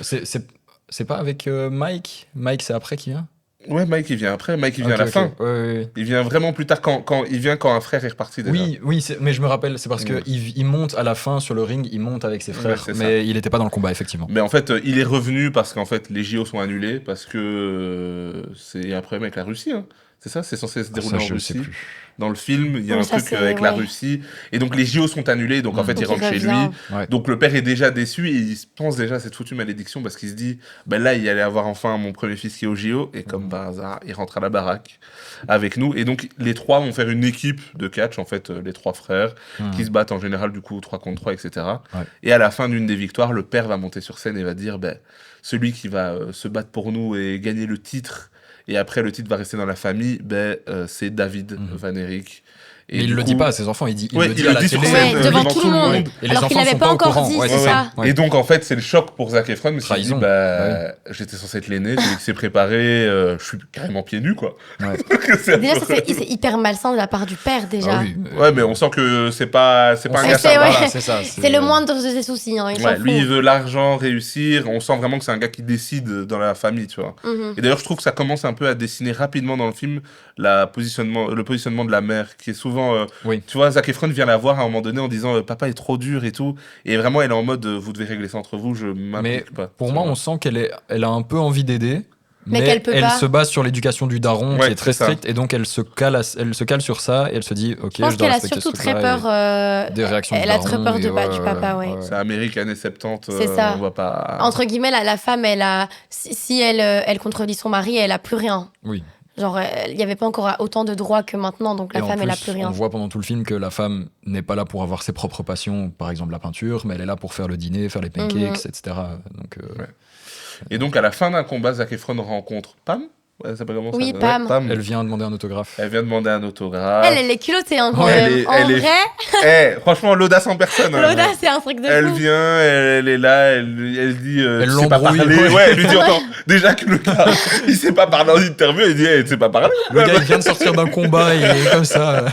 c'est pas avec Mike. Mike c'est après qui vient. Ouais, Mike, il vient après. Mike, il vient Ok, à la ok. fin. Ouais, ouais. Il vient vraiment plus tard il vient quand un frère est reparti déjà. Oui, oui, mais je me rappelle, c'est parce Mm. que il monte à la fin sur le ring, il monte avec ses Ouais, frères, c'est ça. mais il n'était pas dans le combat effectivement. Mais en fait, il est revenu parce qu'en fait, les JO sont annulés parce que c'est un problème avec la Russie. Hein. C'est ça, c'est censé se dérouler Ça, en je sais Russie. plus. Dans le film, il y a Oui, un ça, truc c'est- avec la ouais. Russie. Et donc, les JO sont annulés. Donc, en fait, il Donc, il rentre chez lui. revient. Ouais. Donc, le père est déjà déçu et il se pense déjà à cette foutue malédiction parce qu'il se dit, ben là, il allait avoir enfin mon premier fils qui est au JO. Et comme par hasard, il rentre à la baraque avec nous. Et donc, les trois vont faire une équipe de catch, en fait, les trois frères, qui se battent en général, du coup, 3 contre 3, etc. Ouais. Et à la fin d'une des victoires, le père va monter sur scène et va dire, ben, celui qui va se battre pour nous et gagner le titre, et après le titre va rester dans la famille, ben, c'est David Van Erich. Et Mais il du le coup- dit pas à ses enfants, il Ouais, le dit il à le la dit sur télé. scène, Ouais, devant tout le monde. Et les Alors enfants qu'il n'avait sont pas au encore courant. dit, Ouais, c'est c'est ça. Ouais. Et donc, en fait, c'est le choc pour Zac Efron, mais il se dit, Trahison. bah, j'étais censé être l'aîné, celui qui s'est préparé, je suis carrément pieds nus, quoi. Ouais. C'est Déjà, un peu- c'est hyper malsain de la part du père, déjà. Ah oui, Ouais, mais on sent que c'est pas un On gars sent- c'est- sympa. ouais. voilà, c'est ça. C'est le moindre de ses soucis, hein, il s'en Ouais, lui, il fout. veut l'argent, réussir. On sent vraiment que c'est un gars qui décide dans la famille, tu vois. Mhm. Et d'ailleurs, je trouve que ça commence un peu à dessiner rapidement dans le film le positionnement de la mère, qui est souvent... Oui. Tu vois, Zac Efron vient la voir à un moment donné en disant papa est trop dur et tout. Et vraiment, elle est en mode vous devez régler ça entre vous, je m'implique pas. Pour Tu moi, vois. on sent elle a un peu envie d'aider, Mais qu'elle peut pas. se base sur l'éducation du daron Ouais, qui est très c'est ça. stricte et donc elle se cale sur ça et elle se dit ok, Je pense je dois qu'elle a respecter surtout ce très truc-là peur. des réactions Elle du a daron très peur et du papa, ouais. C'est Amérique années 70, C'est ça. on va pas... Entre guillemets, la femme, si elle contredit son mari, elle a plus rien. Oui. Genre, il n'y avait pas encore autant de droits que maintenant, donc la Et en femme, elle a plus, plus rien. on voit pendant tout le film que la femme n'est pas là pour avoir ses propres passions, par exemple la peinture, mais elle est là pour faire le dîner, faire les pancakes, etc. Donc, Ouais. Et donc, à la fin d'un combat, Zac Efron rencontre Pam. Elle s'appelle comment ça? Oui, Ouais, Pam. elle vient demander un autographe. Elle vient demander un autographe. Elle est culottée, hein, quand Ouais, même. elle est- vrai, Franchement, l'audace en personne. hein. l'audace, c'est un truc de Elle fou. vient, elle est là, elle dit Elle tu sais pas l'embrouille, parler. ouais. Ouais, elle lui dit encore déjà que le gars il sait pas parler en interview, elle dit hey, tu sais pas parler. Le gars, il vient de sortir d'un combat, il est comme ça.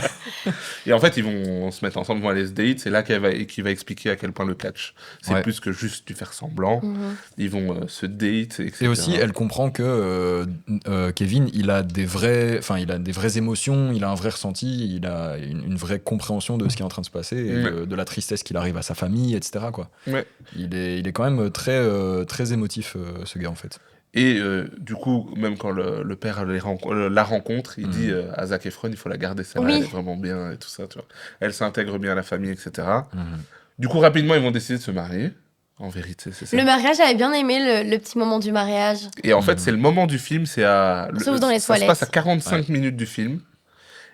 Et en fait, ils vont se mettre ensemble, ils vont aller se date. C'est là qu'il va expliquer à quel point le catch c'est Ouais. plus que juste du faire semblant. Mhm. Ils vont se date, etc. Et aussi, elle comprend que Kevin, il a des vraies émotions, il a un vrai ressenti, il a une vraie compréhension de ce qui est en train de se passer, et de la tristesse qu'il arrive à sa famille, etc. Quoi. Ouais. Il est quand même très émotif, ce gars, en fait. Et du coup, même quand le père la rencontre, il dit à Zac Efron, il faut la garder celle-là, Oui. elle est vraiment bien et tout ça. Tu vois. Elle s'intègre bien à la famille, etc. Du coup, rapidement, ils vont décider de se marier. En vérité, c'est ça. Le mariage, j'avais bien aimé le petit moment du mariage. Et en fait, c'est le moment du film, c'est à... Sauf dans les ça toilettes. se passe à 45 minutes du film.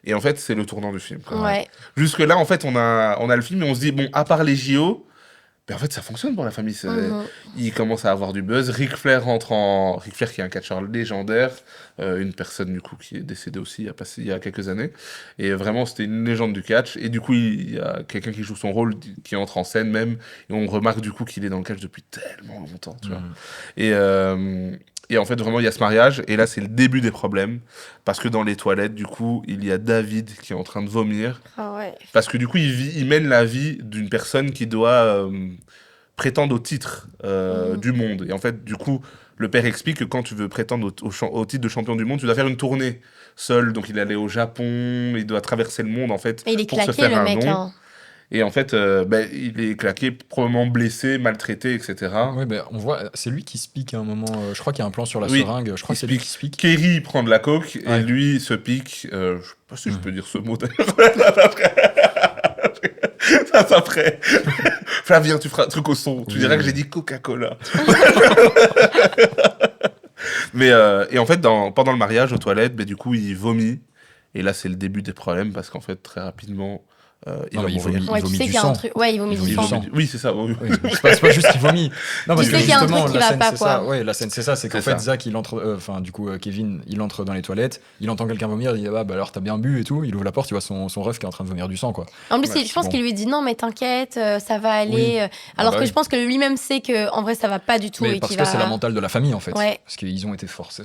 Et en fait, c'est le tournant du film. quoi. Ouais. Jusque-là, en fait, on a le film et on se dit, bon, à part les JO, ben, en fait, ça fonctionne pour la famille. Mhm. Il commence à avoir du buzz. Ric Flair Ric Flair, qui est un catcheur légendaire, une personne, du coup, qui est décédée aussi il y a quelques années. Et vraiment, c'était une légende du catch. Et du coup, il y a quelqu'un qui joue son rôle, qui entre en scène même. Et on remarque, du coup, qu'il est dans le catch depuis tellement longtemps, tu vois. Et en fait, vraiment, il y a ce mariage. Et là, c'est le début des problèmes. Parce que dans les toilettes, du coup, il y a David qui est en train de vomir. Ah ouais. Parce que du coup, il mène la vie d'une personne qui doit prétendre au titre du monde. Et en fait, du coup, le père explique que quand tu veux prétendre au titre de champion du monde, tu dois faire une tournée seul. Donc, il est allé au Japon, il doit traverser le monde, en fait, Et il est pour se claqué, faire le un mec. nom. Hein. Et en fait, il est claqué, probablement blessé, maltraité, etc. Oui, ben, on voit, c'est lui qui se pique à un moment. Je crois qu'il y a un plan sur la Oui, seringue. Je crois que c'est lui qui se pique. Kerry prend de la coke et Ouais. lui se pique. Je sais pas si je peux dire ce mot d'ailleurs. Ça ferait. Flavien, tu feras un truc au son. Tu diras que j'ai dit Coca-Cola. Mais et en fait, pendant le mariage aux toilettes, du coup, il vomit. Et là, c'est le début des problèmes parce qu'en fait, très rapidement, il Non, va mais il mourir. vomit. Ouais, tu vomit sais du qu'il y a un sang. truc. Ouais, il vomit Il du vomit sang. du sang. Oui, c'est ça. Oui. Oui, c'est pas juste qu'il vomit. Non, parce Tu que sais qu'il y a un justement, truc qui la va scène, pas, c'est quoi. ça. Ouais, la scène, c'est ça. C'est qu'en C'est fait, ça. Zach, il entre, Kevin, il entre dans les toilettes, il entend quelqu'un vomir, il dit bah alors t'as bien bu et tout. Il ouvre la porte, tu vois son ref qui est en train de vomir du sang, quoi. En plus, Ouais, je pense bon. qu'il lui dit non, mais t'inquiète, ça va aller. Oui. Alors bah que oui. je pense que lui-même sait que en vrai, ça va pas du tout Mais et parce qu'il que va. c'est la mentale de la famille, en fait. Ouais. Parce qu'ils ont été forcés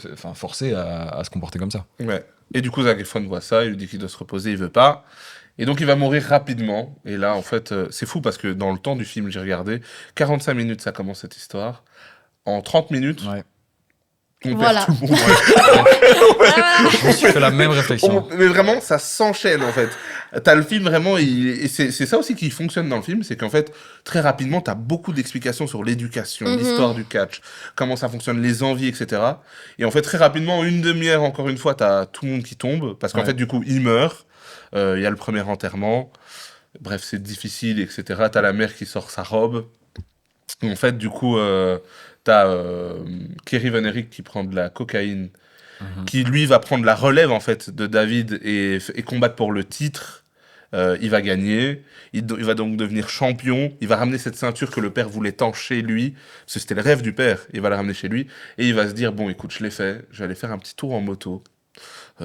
à se comporter comme ça. Ouais. Et du coup, Zac Efron voit ça, il lui dit qu'il doit se reposer, il veut pas. Et donc, il va mourir rapidement. Et là, en fait, c'est fou parce que dans le temps du film, j'ai regardé, 45 minutes, ça commence cette histoire. En 30 minutes, Ouais. on Voilà. perd tout le monde. Je me suis fait la même réflexion. Mais vraiment, ça s'enchaîne, en fait. T'as le film vraiment, et c'est ça aussi qui fonctionne dans le film, c'est qu'en fait, très rapidement, t'as beaucoup d'explications sur l'éducation, Mhm. l'histoire du catch, comment ça fonctionne, les envies, etc. Et en fait, très rapidement, en une demi-heure, encore une fois, t'as tout le monde qui tombe, parce qu'en Ouais. fait, du coup, il meurt, il y a le premier enterrement, bref, c'est difficile, etc. T'as la mère qui sort sa robe. Et en fait, du coup, t'as Kerry Van Erich qui prend de la cocaïne, qui lui va prendre la relève en fait de David et combattre pour le titre. Il va gagner, il va donc devenir champion, il va ramener cette ceinture que le père voulait tant chez lui, parce que c'était le rêve du père, il va la ramener chez lui, et il va se dire, bon écoute, je l'ai fait, je vais aller faire un petit tour en moto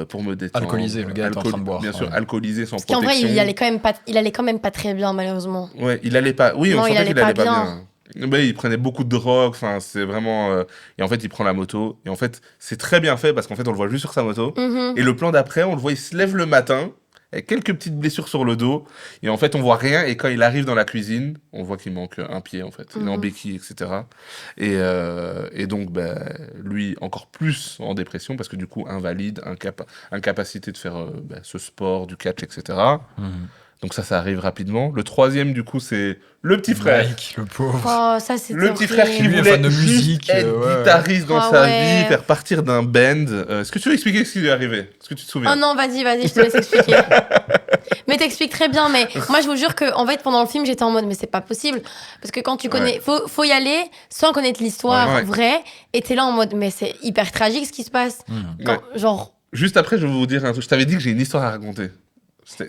pour me détendre. Alcoolisé, le gars est en train de boire. Bien sûr, Ouais. alcoolisé, sans Parce qu'en vrai, protection. il allait quand même pas très bien, malheureusement. Ouais, il allait pas. Oui, on Non, il sentait allait qu'il allait pas pas bien. bien. Mais il prenait beaucoup de drogue, enfin, c'est vraiment. Et en fait, il prend la moto. Et en fait, c'est très bien fait parce qu'en fait, on le voit juste sur sa moto. Mhm. Et le plan d'après, on le voit, il se lève le matin, avec quelques petites blessures sur le dos. Et en fait, on voit rien. Et quand il arrive dans la cuisine, on voit qu'il manque un pied, en fait. Il est en Mhm. béquille, etc. Et donc, lui, encore plus en dépression parce que du coup, invalide, incapacité de faire ce sport, du catch, etc. Mhm. Donc ça arrive rapidement. Le troisième, du coup, c'est le petit frère. Mike, le pauvre. Oh, ça, c'était Le petit frère qui Lui est voulait fan de juste musique, être ouais. guitariste dans Ah sa ouais. vie, faire partir d'un band. Est-ce que tu veux expliquer ce qui lui est arrivé? Est-ce que tu te souviens? Oh non, vas-y, je te laisse expliquer. Mais t'expliques très bien, mais moi je vous jure que en fait pendant le film j'étais en mode mais c'est pas possible parce que quand tu connais, faut y aller sans connaître l'histoire Ouais. vraie et t'es là en mode mais c'est hyper tragique ce qui se passe. Quand, genre, Juste après, je vais vous dire un truc. Je t'avais dit que j'ai une histoire à raconter.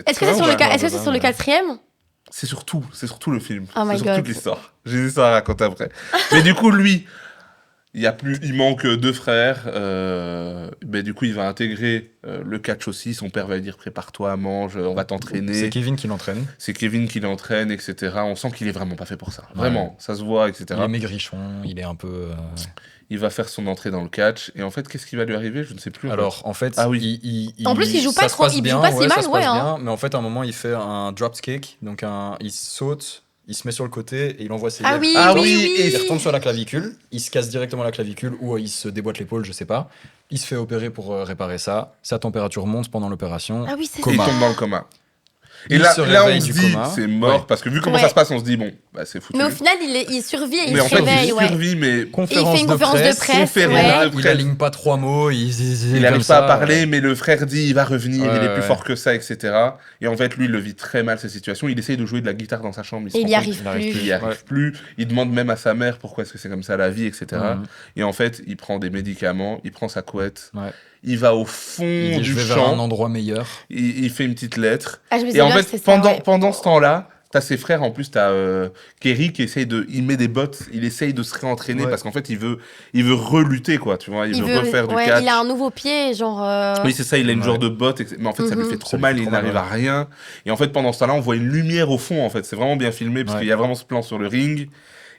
est-ce que c'est sur le est-ce que c'est sur le quatrième? C'est surtout le film. Oh my c'est surtout God. l'histoire. J'ai une histoire à raconter après. Mais du coup, lui, il manque 2 frères. Ben, du coup, il va intégrer le catch aussi. Son père va lui dire prépare-toi, mange, on va t'entraîner. C'est Kevin qui l'entraîne. C'est Kevin qui l'entraîne, etc. On sent qu'il est vraiment pas fait pour ça. Vraiment, ça se voit, etc. Il est maigrichon, il est un peu. Il va faire son entrée dans le catch. Et en fait, qu'est-ce qui va lui arriver? Je ne sais plus. Alors, en fait, Ah oui. En plus, il joue pas ça se trop- passe il joue bien, pas si ouais, mal, ça se ouais, passe hein. bien, mais en fait, à un moment, il fait un dropkick, donc il saute, il se met sur le côté et il envoie ses Ah legs. oui, Ah oui, oui, oui. et Il retombe sur la clavicule, il se casse directement la clavicule ou il se déboîte l'épaule, je sais pas. Il se fait opérer pour réparer ça. Sa température monte pendant l'opération. Ah oui, c'est Et il Coma. tombe dans le coma. Et Il là, se on réveille se du dit coma. c'est mort Ouais. parce que vu comment Ouais. ça se passe, on se dit bon, bah, c'est foutu. Mais au final, il survit et Mais il en se fait, réveille, il ouais. survit, mais Et il Conférence fait une conférence de presse, conférence ouais. de Il aligne pas 3 mots, il n'arrive pas à parler, mais le frère dit il va revenir, Ouais, il est plus ouais. fort que ça, etc. Et en fait, lui, il le vit très mal, cette situation. Il essaye de jouer de la guitare dans sa chambre. Et il y rend arrive il arrive plus. Il n'y arrive Ouais. plus. Il demande même à sa mère pourquoi est-ce que c'est comme ça la vie, etc. Mhm. Et en fait, il prend des médicaments, il prend sa couette, Ouais. il va au fond Il dit, je du vais vers un champ, endroit meilleur. il fait une petite lettre. Ah, je me Et disais en bien fait, que c'est ça, ouais. pendant ce temps-là, t'as ses frères, en plus, t'as Kerry qui essaye il met des bottes, il essaye de se réentraîner Ouais. parce qu'en fait, il veut relutter, quoi, tu vois, il veut refaire du ouais, catch. il a un nouveau pied, genre. Oui, c'est ça, il a une Ouais. genre de botte, mais en fait, ça lui Mhm. fait trop Ça lui mal, fait il trop n'arrive mal, à rien. Et en fait, pendant ce temps-là, on voit une lumière au fond, en fait, c'est vraiment bien filmé parce Ouais. qu'il y a vraiment ce plan sur le ring.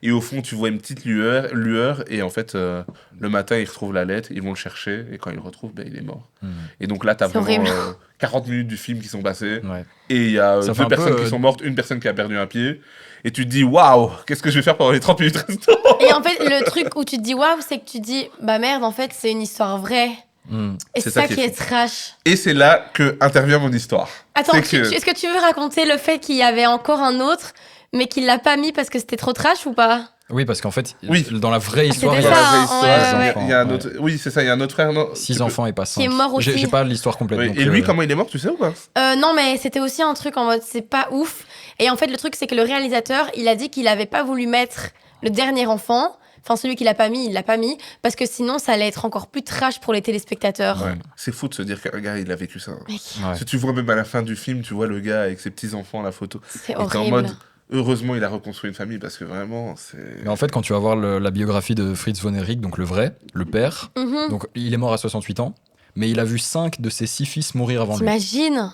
Et au fond, tu vois une petite lueur et en fait, le matin, ils retrouvent la lettre, ils vont le chercher, et quand ils le retrouvent, ben, il est mort. Mhm. Et donc là, t'as C'est vraiment horrible. 40 minutes du film qui sont passées. Ouais. Et il y a Ça fait 2 un peu, personnes qui sont mortes, une personne qui a perdu un pied. Et tu te dis, waouh, qu'est-ce que je vais faire pendant les 30 minutes restantes? Et en fait, le truc où tu te dis waouh, c'est que tu dis bah merde, en fait, c'est une histoire vraie. Mhm. Et C'est c'est ça ça qui qui est est trash. Et c'est là que intervient mon histoire. Attends, C'est que- est-ce que tu veux raconter le fait qu'il y avait encore un autre, mais qu'il l'a pas mis parce que c'était trop trash ou pas? Oui, parce qu'en fait, Oui. dans la vraie histoire, c'était il y Dans a la ça, vraie hein, histoire, ouais, il y a un ouais. autre... Oui, c'est ça, il y a un autre frère. Non, 6 tu peux- enfants et pas 5. Qui est mort aussi. J'ai pas l'histoire complète. Oui, donc, et lui, comment il est mort, tu sais ou pas? Non, mais c'était aussi un truc en mode c'est pas ouf. Et en fait, le truc, c'est que le réalisateur, il a dit qu'il avait pas voulu mettre le dernier enfant, enfin celui qu'il a pas mis, il l'a pas mis, parce que sinon, ça allait être encore plus trash pour les téléspectateurs. Ouais. C'est fou de se dire qu'un gars, il a vécu ça. Mec, Ouais. Si tu vois même à la fin du film, tu vois le gars avec ses petits-enfants à la photo. c'est Et t'es en horrible. mode, heureusement, il a reconstruit une famille parce que vraiment, c'est... Mais en fait, quand tu vas voir la biographie de Fritz von Erich, donc le vrai, le père, Mhm. donc il est mort à 68 ans, mais il a vu 5 de ses 6 fils mourir avant lui. T'imagines?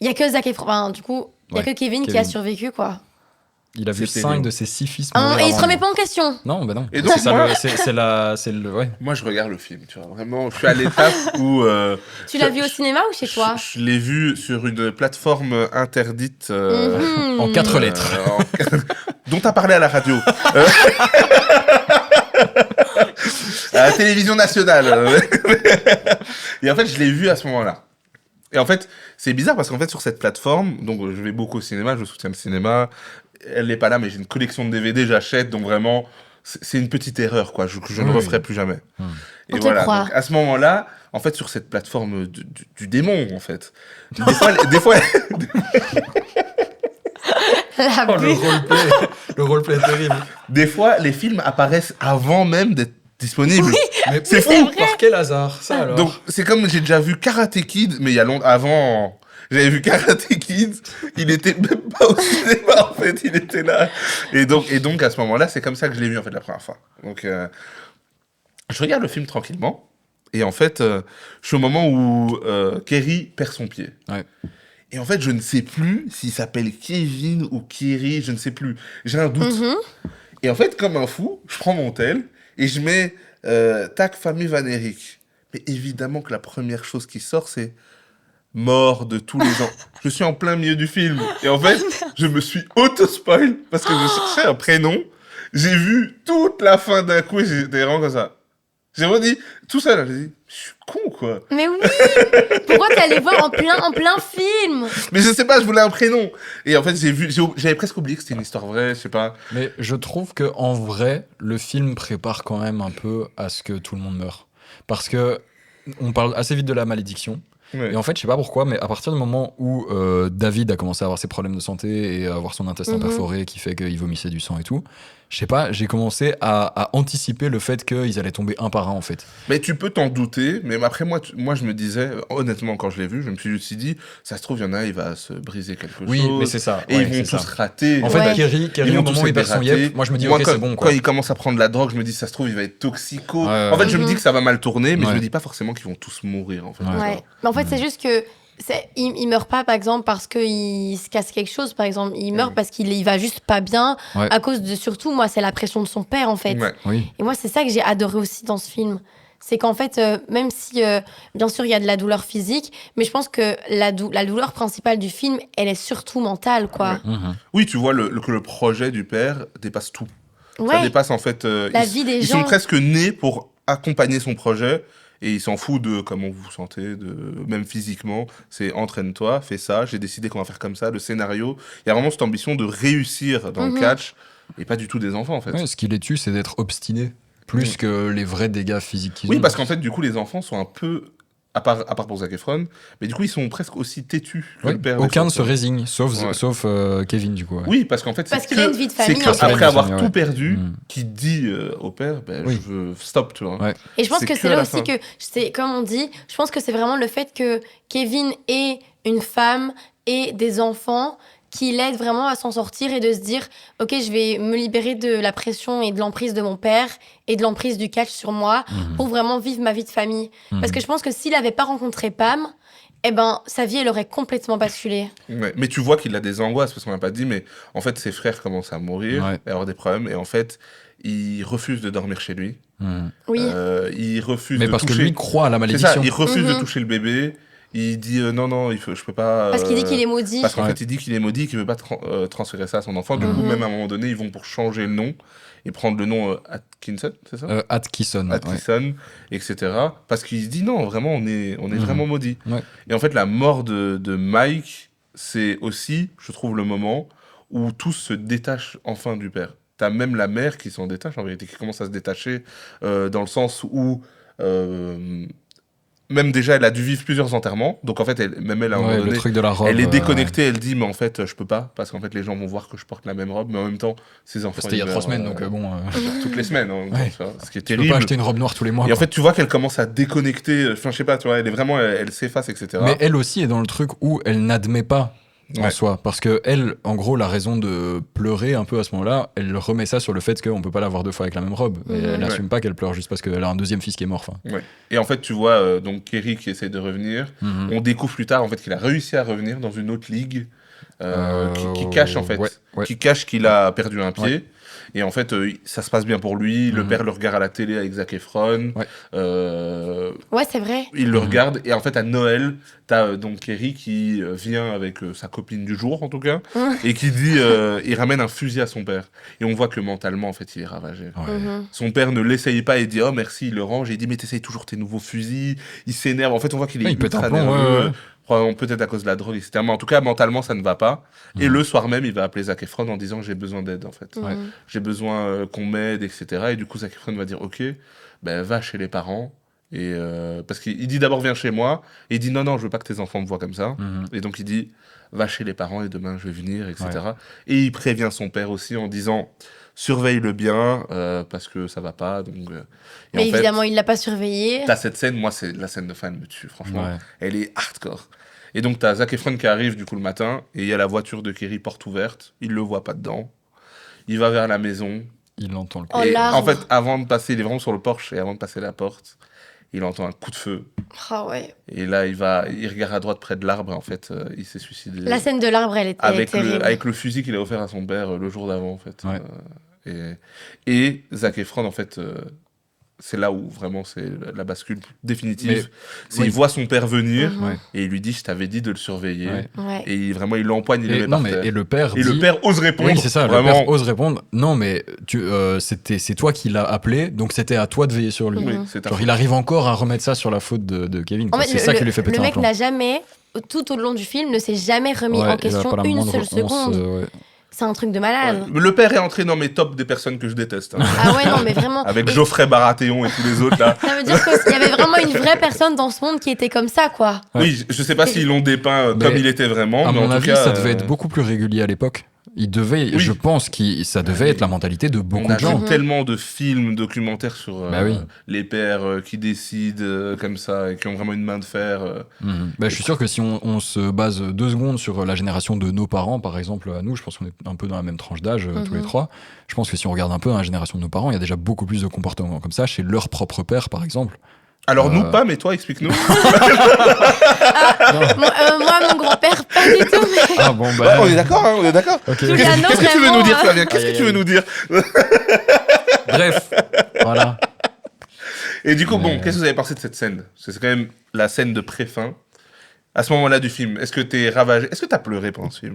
Il y a que Zac Efron, enfin, du coup, il y a Ouais, que Kevin qui Kevin. a survécu, quoi. Il a vu C'est 5 terrible. de ses 6 fils mourir Hein, et il se avant remet lui. pas en question. Non, bah non. Et donc, c'est ça, moi- c'est le, ouais. Moi, je regarde le film, tu vois. Vraiment, je suis à l'étape où... Tu l'as vu au cinéma ou chez toi? Je l'ai vu sur une plateforme interdite... Mhm. En 4 lettres. dont tu as parlé à la radio. À la télévision nationale. Et en fait, je l'ai vu à ce moment-là. Et en fait, c'est bizarre parce qu'en fait, sur cette plateforme, donc je vais beaucoup au cinéma, je soutiens le cinéma. Elle n'est pas là, mais j'ai une collection de DVD, j'achète. Donc vraiment, c'est une petite erreur, quoi. Je ne Oui. referai plus jamais. Et On te voilà. croit. Donc, à ce moment-là, en fait, sur cette plateforme du démon, en fait, des fois, La Oh, bulle. le roleplay est terrible. des fois, les films apparaissent avant même d'être disponibles. Mais C'est fou, fou. par quel hasard, ça alors. Donc, c'est comme j'ai déjà vu Karate Kid, mais il y a longtemps avant. J'avais vu Karate Kid, il était même pas au cinéma en fait, il était là. Et donc à ce moment-là, c'est comme ça que je l'ai vu en fait la première fois. Donc, je regarde le film tranquillement, et en fait, je suis au moment où Kerry perd son pied. Ouais. Et en fait, je ne sais plus s'il s'appelle Kevin ou Kerry, je ne sais plus. J'ai un doute. Mhm. Et en fait, comme un fou, je prends mon tel et je mets Tac, famille Van Eyck. Mais évidemment que la première chose qui sort, c'est mort de tous les gens. Je suis en plein milieu du film. Et en fait, je me suis auto-spoil parce que je cherchais un prénom. J'ai vu toute la fin d'un coup et j'étais vraiment comme ça. J'ai redit, tout ça, là, j'ai dit, je suis con, quoi. Mais oui. Pourquoi t'es allé voir en plein film? Mais je sais pas, je voulais un prénom. Et en fait, j'avais presque oublié que c'était une histoire vraie, je sais pas. Mais je trouve que en vrai, le film prépare quand même un peu à ce que tout le monde meure. Parce que on parle assez vite de la malédiction. Ouais. Et en fait, je sais pas pourquoi, mais à partir du moment où David a commencé à avoir ses problèmes de santé et à avoir son intestin perforé qui fait qu'il vomissait du sang et tout, je sais pas, j'ai commencé à anticiper le fait qu'ils allaient tomber un par un en fait. Mais tu peux t'en douter, mais après, moi, je me disais, honnêtement, quand je l'ai vu, je me suis aussi dit, ça se trouve, il y en a, il va se briser quelque Oui, chose. mais c'est ça. Et ouais, ils vont c'est tous ça. rater. En fait, Ouais. Kerry Ils au vont moment tous où il être passe son ratés. yep, moi je me dis, Moi, ok, quand, c'est bon quand quoi. il commence à prendre la drogue, je me dis, ça se trouve, il va être toxico. Ouais, En fait, je me ouais. dis que ça va mal tourner, mais je Ouais. me dis pas forcément qu'ils vont tous mourir, en fait. Ouais. Ouais. Mais en fait, c'est juste que il meurt pas, par exemple, parce qu'il se casse quelque chose, par exemple. Il meurt parce qu'il va juste pas bien. Ouais. À cause de, surtout, moi, c'est la pression de son père, en fait. Ouais. Oui. Et moi, c'est ça que j'ai adoré aussi dans ce film. C'est qu'en fait, même si, bien sûr, il y a de la douleur physique, mais je pense que la douleur principale du film, elle est surtout mentale, quoi. Mhm. Oui, tu vois que le projet du père dépasse tout. Ça Ouais, dépasse, en fait... la ils vie des ils gens. sont presque nés pour accompagner son projet. Et il s'en fout de comment vous vous sentez, même physiquement. C'est entraîne-toi, fais ça, j'ai décidé qu'on va faire comme ça, le scénario. Il y a vraiment cette ambition de réussir dans le catch, et pas du tout des enfants en fait. Ouais, ce qui les tue, c'est d'être obstiné, plus que les vrais dégâts physiques qu'ils ont. Oui, parce qu'en fait, du coup, les enfants sont un peu, à part pour Zac Efron, mais du coup, ils sont presque aussi têtus que Ouais, le père. aucun ne des se enfants. résigne, Ouais. sauf Kevin du coup. Ouais. Oui, parce qu'en fait, Parce c'est qu'il a que- une vie de c'est famille, que en fait. après avoir Ouais. tout perdu, Mm. qui dit au père, ben, Oui. je veux stop, tu vois. Ouais. Et je pense C'est que que c'est à là la aussi fin. que, c'est comme on dit, je pense que c'est vraiment le fait que Kevin ait une femme et des enfants qui l'aident vraiment à s'en sortir et de se dire, ok, je vais me libérer de la pression et de l'emprise de mon père et de l'emprise du catch sur moi Mhm. pour vraiment vivre ma vie de famille. Parce que je pense que s'il n'avait pas rencontré Pam, eh ben, sa vie, elle aurait complètement basculé. Ouais. Mais tu vois qu'il a des angoisses, parce qu'on n'a pas dit, mais en fait, ses frères commencent à mourir, Ouais. à avoir des problèmes, et en fait, il refuse de dormir chez lui. Mhm. Oui. Il refuse Mais de parce que toucher... lui croit à la C'est ça, malédiction. il refuse de Mhm. toucher le bébé. Il dit non, je peux pas. Parce qu'il dit qu'il est maudit. Parce qu'en Ouais. fait, il dit qu'il est maudit, qu'il veut pas transférer ça à son enfant. Du coup, Mhm. même à un moment donné, ils vont pour changer le nom et prendre le nom Atkinson, c'est ça Atkinson. Ouais. Atkinson, etc. Parce qu'il se dit non, vraiment, on est Mhm. vraiment maudit. Ouais. Et en fait, la mort de Mike, c'est aussi, je trouve, le moment où tous se détachent enfin du père. T'as même la mère qui s'en détache, en vérité, qui commence à se détacher dans le sens où... même déjà, elle a dû vivre plusieurs enterrements. Donc en fait, même elle, à un Ouais, moment le donné, truc de la robe. elle est déconnectée. Elle dit, mais en fait, je peux pas. Parce qu'en fait, les gens vont voir que je porte la même robe. Mais en même temps, ses enfants... C'était il y a ils 3 meurent, semaines, donc bon. toutes les semaines. Hein, Ouais. tu vois, ce qui est Tu peux terrible. pas acheter une robe noire tous les mois. Et en quoi. fait, tu vois qu'elle commence à déconnecter. Enfin, je sais pas, tu vois, elle est vraiment... Elle s'efface, etc. Mais elle aussi est dans le truc où elle n'admet pas en Ouais. soi. Parce que elle, en gros, la raison de pleurer un peu à ce moment-là, elle remet ça sur le fait qu'on peut pas l'avoir 2 fois avec la même robe. Et elle Ouais. assume pas qu'elle pleure juste parce qu'elle a un deuxième fils qui est mort. Enfin. Ouais. Et en fait, tu vois, donc Kerry qui essaie de revenir. Mhm. On découvre plus tard, en fait, qu'il a réussi à revenir dans une autre ligue. Qui cache, en fait. ouais. Qui cache qu'il a perdu un pied. Ouais. Et en fait, ça se passe bien pour lui. Le Mhm. père le regarde à la télé avec Zac Efron. Ouais. Ouais, c'est vrai. Il le Mhm. regarde. Et en fait, à Noël, t'as donc Kerry qui vient avec sa copine du jour, en tout cas. Mhm. Et qui dit, il ramène un fusil à son père. Et on voit que mentalement, en fait, il est ravagé. Ouais. Mhm. Son père ne l'essaye pas et dit oh merci, il le range. Et il dit mais t'essayes toujours tes nouveaux fusils. Il s'énerve. En fait, on voit qu'il est Ouais, il pète ultra un plomb, nerveux. ouais, ouais. Probablement peut-être à cause de la drogue, etc. Mais en tout cas, mentalement, ça ne va pas. Et Mhm. le soir même, il va appeler Zac Efron en disant j'ai besoin d'aide, en fait. Ouais. Mhm. J'ai besoin qu'on m'aide, etc. Et du coup, Zac Efron va dire ok, ben va chez les parents. Et parce qu'il dit d'abord viens chez moi. Et il dit non, je veux pas que tes enfants me voient comme ça. Mhm. Et donc il dit va chez les parents et demain je vais venir, etc. Et il prévient son père aussi en disant surveille-le bien parce que ça va pas. Donc, et Mais en fait, évidemment, il l'a pas surveillé. t'as cette scène, moi c'est la scène de fan me tue, franchement. Ouais. Elle est hardcore. Et donc t'as Zac Efron qui arrive du coup le matin et il y a la voiture de Kerry porte ouverte. Il le voit pas dedans. Il va vers la maison. Il entend le coup. Oh, et l'arbre. en fait, avant de passer, il est vraiment sur le porche et avant de passer la porte, il entend un coup de feu. Ah ouais. Et là, il regarde à droite près de l'arbre et en fait, il s'est suicidé. La scène de l'arbre, elle est terrible. Avec le fusil qu'il a offert à son père le jour d'avant, en fait. Ouais. Et Zac Efron, en fait, c'est là où vraiment c'est la bascule définitive. Mais, Il voit son père venir Mhm. et il lui dit, je t'avais dit de le surveiller. Ouais. Ouais. Et vraiment, il l'empoigne, il le met par terre. Et le père Et dit... le père ose répondre. Oui, c'est ça, vraiment. le père ose répondre. Non, mais c'est toi qui l'as appelé, donc c'était à toi de veiller sur lui. Oui, Mhm. c'est ta Genre, faute. il arrive encore à remettre ça sur la faute de Kevin. En quoi. fait, C'est ça qui lui fait péter le un mec plomb. n'a jamais, tout au long du film, ne s'est jamais remis Ouais, en il a question pas la une moindre seule once, seconde. ouais. C'est un truc de malade. Ouais. Le père est entré dans mes tops des personnes que je déteste. Hein. Ah ouais, non, mais vraiment. Avec Et Geoffrey Baratheon et tous les autres là. ça veut dire qu'il y avait vraiment une vraie personne dans ce monde qui était comme ça, quoi. Ouais. Oui, je sais pas s'ils l'ont dépeint Mais comme il était vraiment, À mais mon en tout avis, cas, ça devait être beaucoup plus régulier à l'époque. Oui. Je pense que ça devait être la mentalité de on beaucoup a de gens. vu tellement de films documentaires sur Bah oui. les pères qui décident comme ça et qui ont vraiment une main de fer. Bah, je suis sûr que si on se base 2 secondes sur la génération de nos parents, par exemple, à nous, je pense qu'on est un peu dans la même tranche d'âge, tous les trois. Je pense que si on regarde un peu dans la génération de nos parents, il y a déjà beaucoup plus de comportements comme ça chez leur propre père, par exemple. Alors nous pas, mais toi explique-nous. Moi, mon grand-père, pas du tout, mais Ah bon, Ouais, on est d'accord, hein, on est d'accord. Ok. Giuliano, Qu'est-ce que tu veux vraiment, nous dire, hein. Flavien? Qu'est-ce Aïe, que tu veux aïe. nous dire? Bref, voilà. Et du coup, bon, Mais- qu'est-ce que vous avez pensé de cette scène? Parce que c'est quand même la scène de pré-fin. À ce moment-là du film, est-ce que t'es ravagé? Est-ce que t'as pleuré pendant ce film?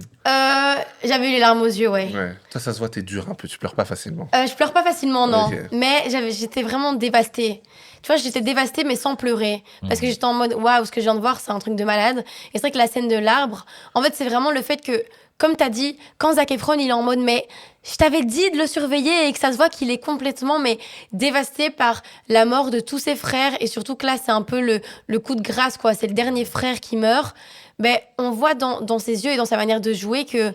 j'avais eu les larmes aux yeux, ouais. Ouais. Toi, ça se voit, t'es dur un peu, tu pleures pas facilement. Je pleure pas facilement, non. Ok. Mais j'étais vraiment dévastée. Tu vois, j'étais dévastée, mais sans pleurer. Parce que j'étais en mode, waouh, ce que je viens de voir, c'est un truc de malade. Et c'est vrai que la scène de l'arbre, en fait, c'est vraiment le fait que, comme t'as dit, quand Zac Efron, il est en mode, mais je t'avais dit de le surveiller et que ça se voit qu'il est complètement, mais dévasté par la mort de tous ses frères. Et surtout que là, c'est un peu le coup de grâce, quoi. C'est le dernier frère qui meurt. Ben, on voit dans ses yeux et dans sa manière de jouer que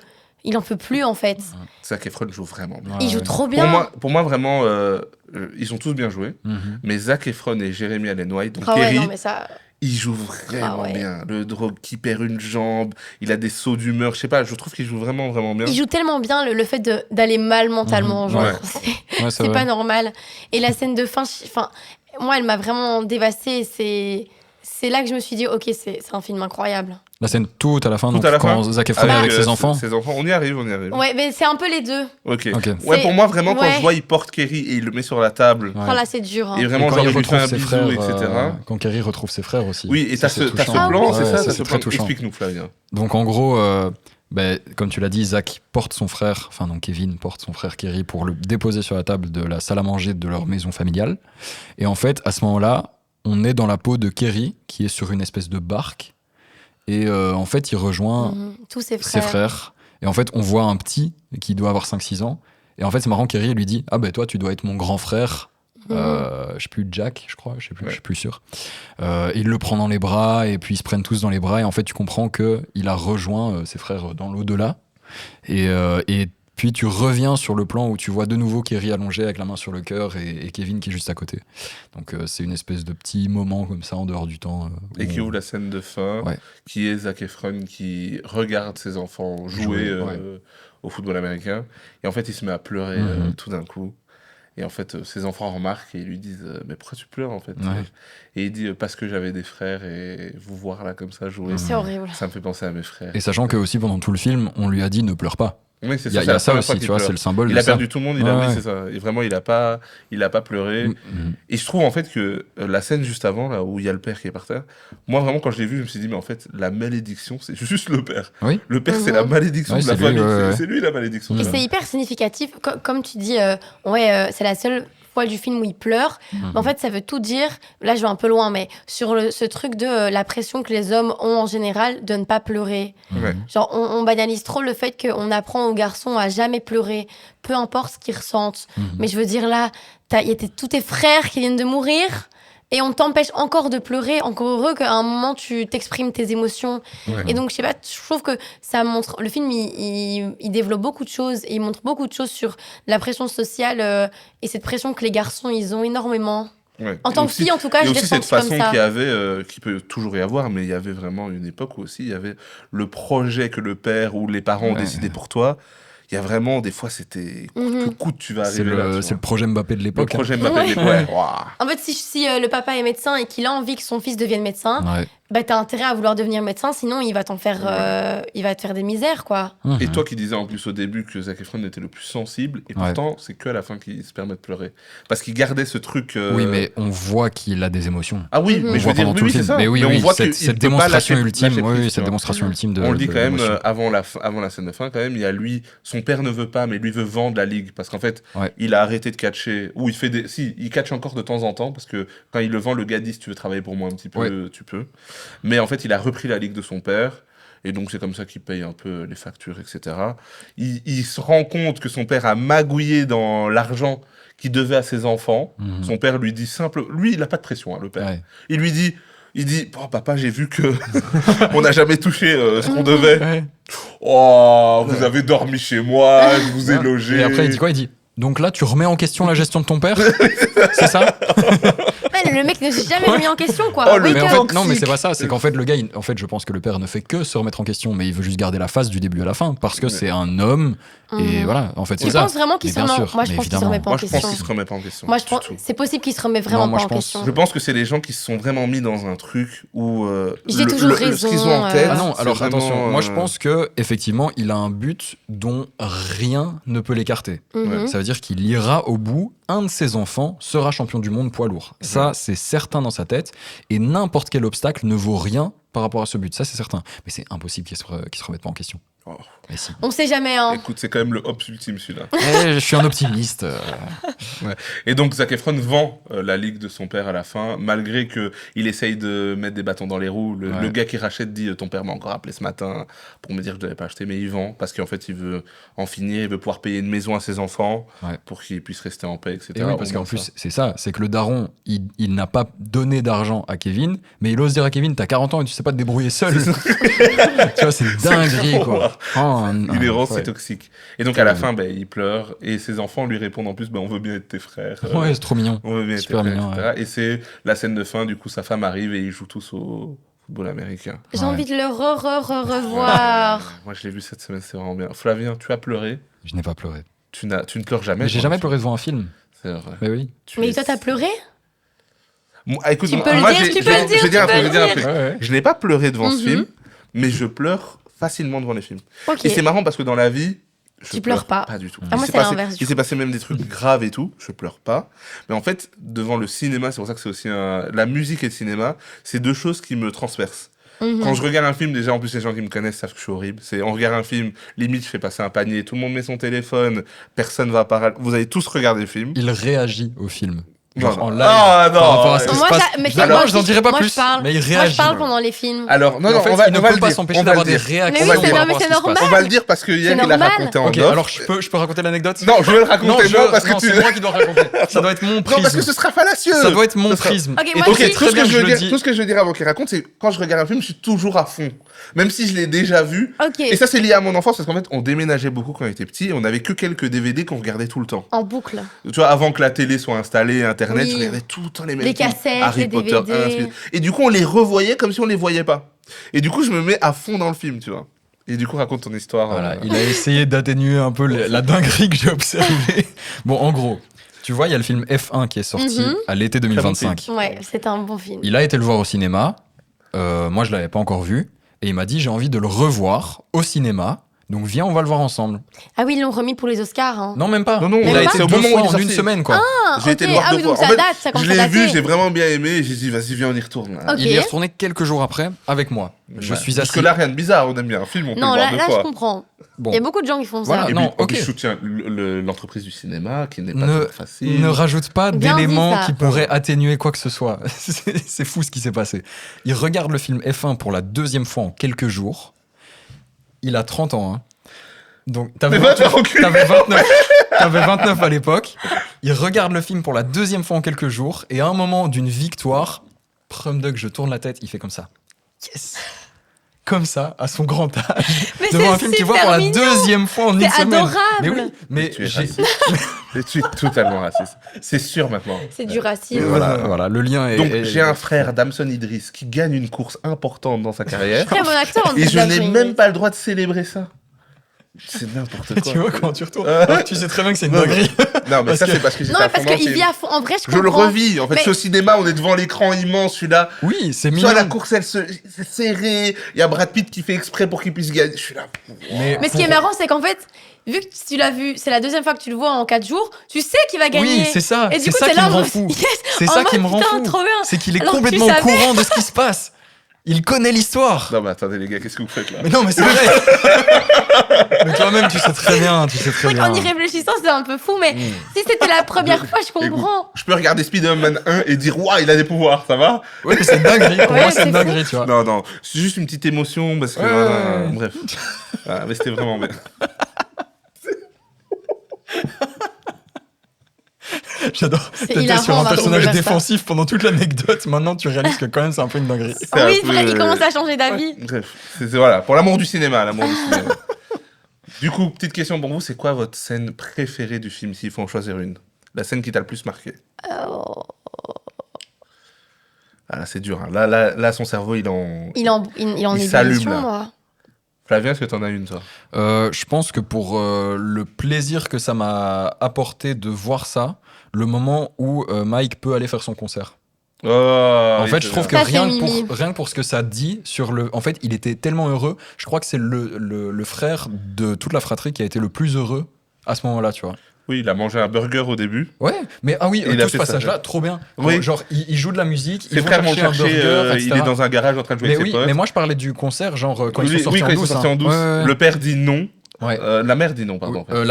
il en peut plus, en fait. Zac Efron joue vraiment bien. Il joue trop bien. Pour moi vraiment, ils ont tous bien joué. Mhm. Mais Zac Efron et Jeremy Allen White, donc Ah ouais, Kerry, non, mais ça... il joue vraiment Ah ouais. bien. Le drogue qui perd une jambe, il a des sauts d'humeur, je sais pas, je trouve qu'il joue vraiment, vraiment bien. Il joue tellement bien le fait d'aller mal mentalement, Mhm. genre, Ouais. Ouais, c'est pas normal. Et la scène de fin, moi, elle m'a vraiment dévastée. C'est là que je me suis dit, ok, c'est un film incroyable. La scène tout à la fin, Tout donc à la quand fin Zac Efron est avec ses enfants. Ses enfants, on y arrive, on y arrive. Ouais, mais c'est un peu les deux. Ok. Ok. Ouais, C'est- pour moi, vraiment, quand ouais. je vois, il porte Kerry et il le met sur la table. Ouais. Oh là, c'est dur. hein. Et Et vraiment, quand genre, il il lui fait retrouve un ses bisou, frères, etc. quand Kerry retrouve ses frères aussi. Oui, et Ça, t'as c'est ce touchant. plan, Ouais, c'est ça, ça, t'as c'est ce très plan. touchant. Explique-nous, Flavien. Donc en gros, comme tu l'as dit, Zach porte son frère, enfin donc Kevin porte son frère Kerry pour le déposer sur la table de la salle à manger de leur maison familiale. Et en fait, à ce moment-là, on est dans la peau de Kerry, qui est sur une espèce de barque. Et en fait, il rejoint Mhm. Tous ses ses frères. frères. Et en fait, on voit un petit qui doit avoir 5-6 ans. Et en fait, c'est marrant, Kerry lui dit « Ah ben toi, tu dois être mon grand frère. Mhm. Je sais plus, Jack, je crois, je sais plus, Ouais. je suis plus sûr. Il le prend dans les bras et puis ils se prennent tous dans les bras et en fait tu comprends que il a rejoint ses frères dans l'au-delà et puis tu reviens sur le plan où tu vois de nouveau Kerry allongé avec la main sur le cœur et Kevin qui est juste à côté. Donc c'est une espèce de petit moment comme ça en dehors du temps. Et qui où- ouvre la scène de fin, Ouais. qui est Zac Efron qui regarde ses enfants jouer Jouer, ouais. au football américain. Et en fait, il se met à pleurer Mhm. tout d'un coup. Et en fait, ses enfants remarquent et ils lui disent Mais pourquoi tu pleures en fait Ouais. Et il dit Parce que j'avais des frères et vous voir là comme ça jouer, C'est horrible. ça me fait penser à mes frères. Et sachant que aussi pendant tout le film, on lui a dit ne pleure pas. Oui, c'est Il y a, c'est il y a la ça première fois aussi, qu'il tu vois, pleure. c'est le symbole Il de a ça. perdu tout le monde, oui, Ouais. c'est ça. Et vraiment, il a pas pleuré. Mhm. Et je trouve en fait que la scène juste avant, là où il y a le père qui est par terre, moi vraiment quand je l'ai vu, je me suis dit, mais en fait, la malédiction, c'est juste le père. Oui. Le père, c'est Mhm. la malédiction Ouais, de la c'est lui, famille. ouais, ouais. C'est lui la malédiction. Et tu vois. c'est hyper significatif. Comme tu dis, c'est la seule fois du film où il pleure. Mhm. Mais en fait, ça veut tout dire. Là, je vais un peu loin, mais sur ce truc de la pression que les hommes ont en général de ne pas pleurer. Ouais. Genre, on banalise trop le fait qu'on apprend aux garçons à jamais pleurer, peu importe ce qu'ils ressentent. Mhm. Mais je veux dire, là, il y a tous tes frères qui viennent de mourir et on t'empêche encore de pleurer. Encore heureux qu'à un moment, tu t'exprimes tes émotions. Ouais. Et donc, je sais pas, je trouve que ça montre. Le film, il développe beaucoup de choses et il montre beaucoup de choses sur la pression sociale et cette pression que les garçons, ils ont énormément. Ouais. En tant Et que aussi- fille, en tout cas, et je l'ai aussi cette ressenti comme façon ça. qu'il y avait, qui peut toujours y avoir, mais il y avait vraiment une époque où aussi il y avait le projet que le père ou les parents ont Ouais. décidé pour toi. Il y a vraiment, des fois, c'était Mhm. que coûte tu vas C'est arriver là. le, tu c'est vois. le projet Mbappé de Le l'époque. hein. projet Mbappé. Ouais. Ouais. Waouh. En fait, si le papa est médecin et qu'il a envie que son fils devienne médecin, Ouais. bah t'as intérêt à vouloir devenir médecin, sinon il va te faire des misères, quoi. Et toi qui disais en plus au début que Zac Efron était le plus sensible, et pourtant c'est que à la fin qu'il se permet de pleurer. Parce qu'il gardait ce truc... Oui, mais on voit qu'il a des émotions. Ah oui, Mhm. mais je veux dire, oui, c'est ça. Mais oui, on voit cette qu'il peut pas démonstration lâcher ultime, prise, tu cette vois. démonstration ultime de. On le dit de quand même l'émotion. avant la scène de fin, quand même, il y a lui, son père ne veut pas, mais lui veut vendre la ligue. Parce qu'en fait, Ouais. il a arrêté de catcher, ou il fait des... Si, il catche encore de temps en temps, parce que quand il le vend, le gars dit, si tu veux travailler pour moi un petit peu, tu peux. Mais en fait, il a repris la ligue de son père. Et donc, c'est comme ça qu'il paye un peu les factures, etc. Il se rend compte que son père a magouillé dans l'argent qu'il devait à ses enfants. Mhm. Son père lui dit lui, il n'a pas de pression, hein, le père. Ouais. Il dit, oh, papa, j'ai vu que on n'a jamais touché ce qu'on devait. Ouais. Oh, vous avez dormi chez moi, je vous ai logé. Et après, il dit quoi? Il dit donc là, tu remets en question la gestion de ton père? C'est ça? Ouais, le mec ne s'est jamais Ouais. mis en question, quoi. Oh, le Mais en Wake fait, up. non, mais c'est pas ça. C'est qu'en fait, le gars, en fait, je pense que le père ne fait que se remettre en question, mais il veut juste garder la face du début à la fin parce que c'est un homme. Et Mhm. voilà, en fait, c'est Tu ça. penses vraiment qu'il Mais se bien remet sûr, Moi, je mais pense qu'il se évidemment. remet pas en Moi, je pense question. qu'il se remet pas en question. Moi, je du pense tout. c'est possible qu'il se remet vraiment moi, pas je en pense- question. Je pense que c'est les gens qui se sont vraiment mis dans un truc où J'ai toujours ce qu'ils ont en raison, tête. Ah non, c'est alors vraiment, attention, moi je pense que effectivement, il a un but dont rien ne peut l'écarter. Mhm. Ça veut dire qu'il ira au bout, un de ses enfants sera champion du monde poids lourd. Ça, c'est certain dans sa tête, et n'importe quel obstacle ne vaut rien par rapport à ce but, ça c'est certain. Mais c'est impossible qu'il se remette pas en question. Oh. Mais si. On sait jamais, hein. Écoute, c'est quand même le hops ultime celui-là. Je suis un optimiste. Et donc Zac Efron vend la ligue de son père à la fin, malgré que il essaye de mettre des bâtons dans les roues. Le gars qui rachète dit ton père m'a encore appelé ce matin pour me dire que je devais pas acheter, mais il vend parce qu'en fait il veut en finir, il veut pouvoir payer une maison à ses enfants pour qu'ils puissent rester en paix, etc. Et oui, parce Au qu'en moins plus, ça. c'est ça, c'est que le daron, il n'a pas donné d'argent à Kevin, mais il ose dire à Kevin, t'as 40 ans et tu sais pas te débrouiller seul. Tu vois, c'est dinguerie, quoi. Il est rend, c'est ouais. toxique. Et donc à la fin, il pleure et ses enfants lui répondent en plus, on veut bien être tes frères. Ouais, c'est trop mignon. On veut bien être tes Super frères, mignon, etc. Et c'est la scène de fin, du coup sa femme arrive et ils jouent tous au football américain. J'ai Ouais. envie de le revoir. Moi je l'ai vu cette semaine, c'est vraiment bien. Flavien, tu as pleuré. Je n'ai pas pleuré. Tu ne pleures jamais. Mais j'ai toi, jamais tu- pleuré devant un film. C'est vrai. Mais oui. Mais toi, t'as pleuré? Écoute, Tu moi, peux le moi, dire, j'ai- tu je peux vais- le dire, je vais dire un tu truc, peux je vais dire un le truc. Ouais. Je n'ai pas pleuré devant ce Mhm. film, mais je pleure facilement devant les films. Ok. Et c'est marrant parce que dans la vie, je Tu pleures pas. Pas du tout. Ah, moi, Il s'est c'est passé- l'inverse, du Il s'est passé même des trucs graves et tout. Je pleure pas. Mais en fait, devant le cinéma, c'est pour ça que c'est aussi la musique et le cinéma, c'est deux choses qui me transpercent. Mhm. Quand je regarde un film, déjà, en plus, les gens qui me connaissent savent que je suis horrible. On regarde un film, limite, je fais passer un panier, tout le monde met son téléphone, personne va apparaître. Vous avez tous regardé le film. Il réagit au film. Non, Genre non. en live. Ah, non. par rapport à ce qui Moi, se passe. ça- mais Alors, moi je n'en aussi, dirai pas moi, plus, je parle. mais il Moi, je réagit. parle pendant les films. Alors, non, Mais non, en fait, on va il ne le peut pas dire. s'empêcher On va le d'avoir des dire. réactions Mais oui, par c'est rapport non, à mais ce c'est qui se passe. On va le dire parce que hier, il a normal. raconté en Ok, off. alors je peux raconter l'anecdote? Non, je vais le raconter Non, moi parce que non, tu. c'est moi qui dois raconter. Ça doit être mon Non, parce que prisme. ce sera fallacieux. Ça doit être mon Ce sera- prisme. Ok, Et moi, donc, je c'est dis- très bien que je le dis. tout ce que je veux dire avant qu'il raconte, c'est quand je regarde un film, je suis toujours à fond. Même si je l'ai déjà vu. Ok. Et ça, c'est lié à mon enfance parce qu'en fait, on déménageait beaucoup quand on était petit et on avait que quelques DVD qu'on regardait tout le temps. En boucle. Tu vois, avant que la télé soit installée, Internet, Oui. je regardais tout le temps les mêmes Les films. cassettes, Harry les Potter, DVD. ainsi de suite. Et du coup, on les revoyait comme si on les voyait pas. Et du coup, je me mets à fond dans le film, tu vois. Et du coup, raconte ton histoire. Voilà, il a essayé d'atténuer un peu la dinguerie que j'ai observée. Bon, en gros, tu vois, il y a le film F1 qui est sorti Mhm. à l'été 2025. Ouais, c'est un bon film. Il a été le voir au cinéma. Moi, je l'avais pas encore vu. Et il m'a dit, j'ai envie de le revoir au cinéma. Donc viens, on va le voir ensemble. Ah oui, ils l'ont remis pour les Oscars. Hein. Non, même pas. Non, non, il même a pas. été C'est au deux moment où fois il est en une sorti. semaine, quoi. Ah, J'ai été le voir ah deux oui, fois. donc En ça fait, date, ça je commence à l'ai vu, dater. j'ai vraiment bien aimé. Et j'ai dit, vas-y, viens, on y retourne. Ok. Il y est retourné quelques jours après avec moi. Je Ouais. suis Parce assis. que là, rien de bizarre. On aime bien un film, on peut Non, le voir là, deux là je fois. comprends. Bon. Il y a beaucoup de gens qui font Voilà. ça. Et non, puis, ok. je soutiens l'entreprise du cinéma qui n'est pas Ne- toujours facile. Ne rajoute pas Bien d'éléments dit, ça. qui pourraient atténuer quoi que ce soit. C'est fou ce qui s'est passé. Il regarde le film F1 pour la deuxième fois en quelques jours. Il a 30 ans. Hein. Donc, t'avais Mais va te faire enculer. 29 à l'époque. Il regarde le film pour la deuxième fois en quelques jours. Et à un moment d'une victoire, Prumdug, je tourne la tête, il fait comme ça. Yes! Comme ça, à son grand âge. Mais Devant un c'est film qu'il voit super pour la mignon. deuxième fois en une C'est semaine. adorable. Mais oui, mais Tu es j'ai. raciste. Je suis totalement raciste. C'est sûr maintenant. C'est du racisme. Voilà, le lien est. Donc, est- j'ai un frère, Damson Idriss, qui gagne une course importante dans sa carrière. Très bon acteur. Et je n'ai Damson même Idriss. pas le droit de célébrer ça. C'est n'importe quoi. Tu vois, quand tu retournes, alors que tu sais très bien que c'est une dinguerie. Non, mais Parce ça, que- c'est parce que j'étais Non, à mais parce fond dans le qu'il film. vit à fond. En vrai, je Je le comprends. revis. En fait, Mais- je suis au cinéma, on est devant l'écran immense, celui-là. Oui, c'est Tu mignon. vois, la course, c'est serré. Il y a Brad Pitt qui fait exprès pour qu'il puisse gagner. Je suis là. Mais Mais ce qui est marrant, c'est qu'en fait, vu que tu l'as vu, c'est la deuxième fois que tu le vois en 4 jours, tu sais qu'il va gagner. Oui, c'est ça. Et du C'est coup, ça t'es qui là me en rend mode, fou. yes, C'est en ça qui mode, me rend putain, fou. trop bien. C'est qu'il est Alors que tu complètement au savais. courant de ce qui se passe. Il connaît l'histoire. Non, mais attendez, les gars, qu'est-ce que vous faites là? Mais non, mais c'est vrai. Mais toi-même, tu sais très bien. C'est vrai qu'en y réfléchissant, c'est un peu fou, mais si c'était la première fois, je comprends. Je peux regarder Spider-Man 1 et dire, waouh, il a des pouvoirs, ça va? Ouais, mais c'est une dinguerie. Pour Ouais, moi, c'est c'est une fou. dinguerie, tu vois. Non, c'est juste une petite émotion parce que, Ouais, voilà, ouais. bref. Ah, mais c'était vraiment bien. J'adore. C'est T'étais hilarant, sur on un va personnage retrouver ça. défensif pendant toute l'anecdote. Maintenant, tu réalises que quand même, c'est un peu une dinguerie. C'est un Oui, peu, c'est vrai, il commence à changer d'avis. Bref, voilà, pour l'amour du cinéma, Du coup, petite question pour vous, c'est quoi votre scène préférée du film, s'il faut en choisir une? La scène qui t'a le plus marqué? Oh. Ah, là, c'est dur, hein. Là, son cerveau, il en... Il en Il est s'allume, ébullition, là. moi. Flavien, est-ce que t'en as une, toi? Je pense que pour le plaisir que ça m'a apporté de voir ça, le moment où Mike peut aller faire son concert. Oh, En oui, fait, c'est je trouve que bien. Ça, c'est Mimi. rien que pour ce que ça dit sur le. En fait, il était tellement heureux. Je crois que c'est le frère de toute la fratrie qui a été le plus heureux à ce moment-là, tu vois. Oui, il a mangé un burger au début. Ouais, mais ah oui, Il a tout ce fait ça, passage-là, ouais. trop bien. Oui. Genre, il joue de la musique, Ses ils vont frères vont chercher un chercher, burger, il etc. est dans un garage en train de jouer Mais avec ses oui, potes. mais moi je parlais du concert, genre quand ils sont sortis quand en ils douce. sont sortis en douce. Ouais, ouais, ouais. Le père dit non. Ouais. La mère dit non, pardon. en fait.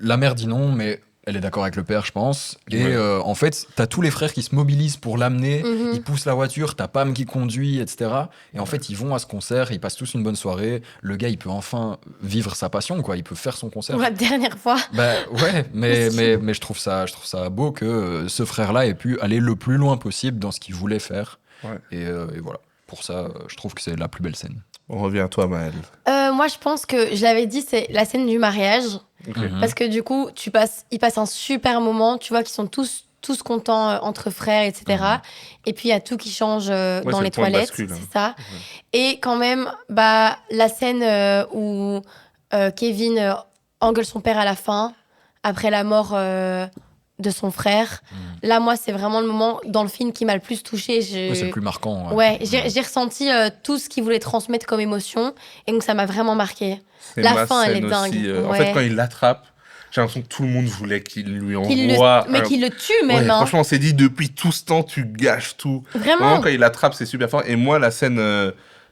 La mère dit non, mais elle est d'accord avec le père, je pense. Et Ouais. en fait, t'as tous les frères qui se mobilisent pour l'amener. Mhm. Ils poussent la voiture, t'as Pam qui conduit, etc. Et en fait, ils vont à ce concert, ils passent tous une bonne soirée. Le gars, il peut enfin vivre sa passion, quoi. Il peut faire son concert. Pour la dernière fois. Bah ouais, mais Aussi. je trouve ça beau que ce frère-là ait pu aller le plus loin possible dans ce qu'il voulait faire. Ouais. Et voilà. Pour ça, je trouve que c'est la plus belle scène. On revient à toi, Maëlle. Moi, je pense que, je l'avais dit, c'est la scène du mariage. Ok. Mhm. Parce que du coup, ils passent un super moment. Tu vois qu'ils sont tous contents entre frères, etc. Et puis, il y a tout qui change dans c'est les le point de toilettes. bascule, hein. C'est ça. Et quand même, bah, la scène où Kevin engueule son père à la fin, après la mort de son frère. Là, moi, c'est vraiment le moment dans le film qui m'a le plus touchée. Ouais, c'est le plus marquant. Ouais, j'ai ressenti tout ce qu'il voulait transmettre comme émotion. Et donc, ça m'a vraiment marqué. C'est La ma fin, elle scène est dingue. aussi, En Ouais. fait, quand il l'attrape, j'ai l'impression que tout le monde voulait qu'il lui Qu'il le... envoie. Mais qu'il le tue même. Ouais, hein. franchement, on s'est dit, depuis tout ce temps, tu gâches tout. Vraiment. Vraiment, quand il l'attrape, c'est super fort. Et moi, la scène,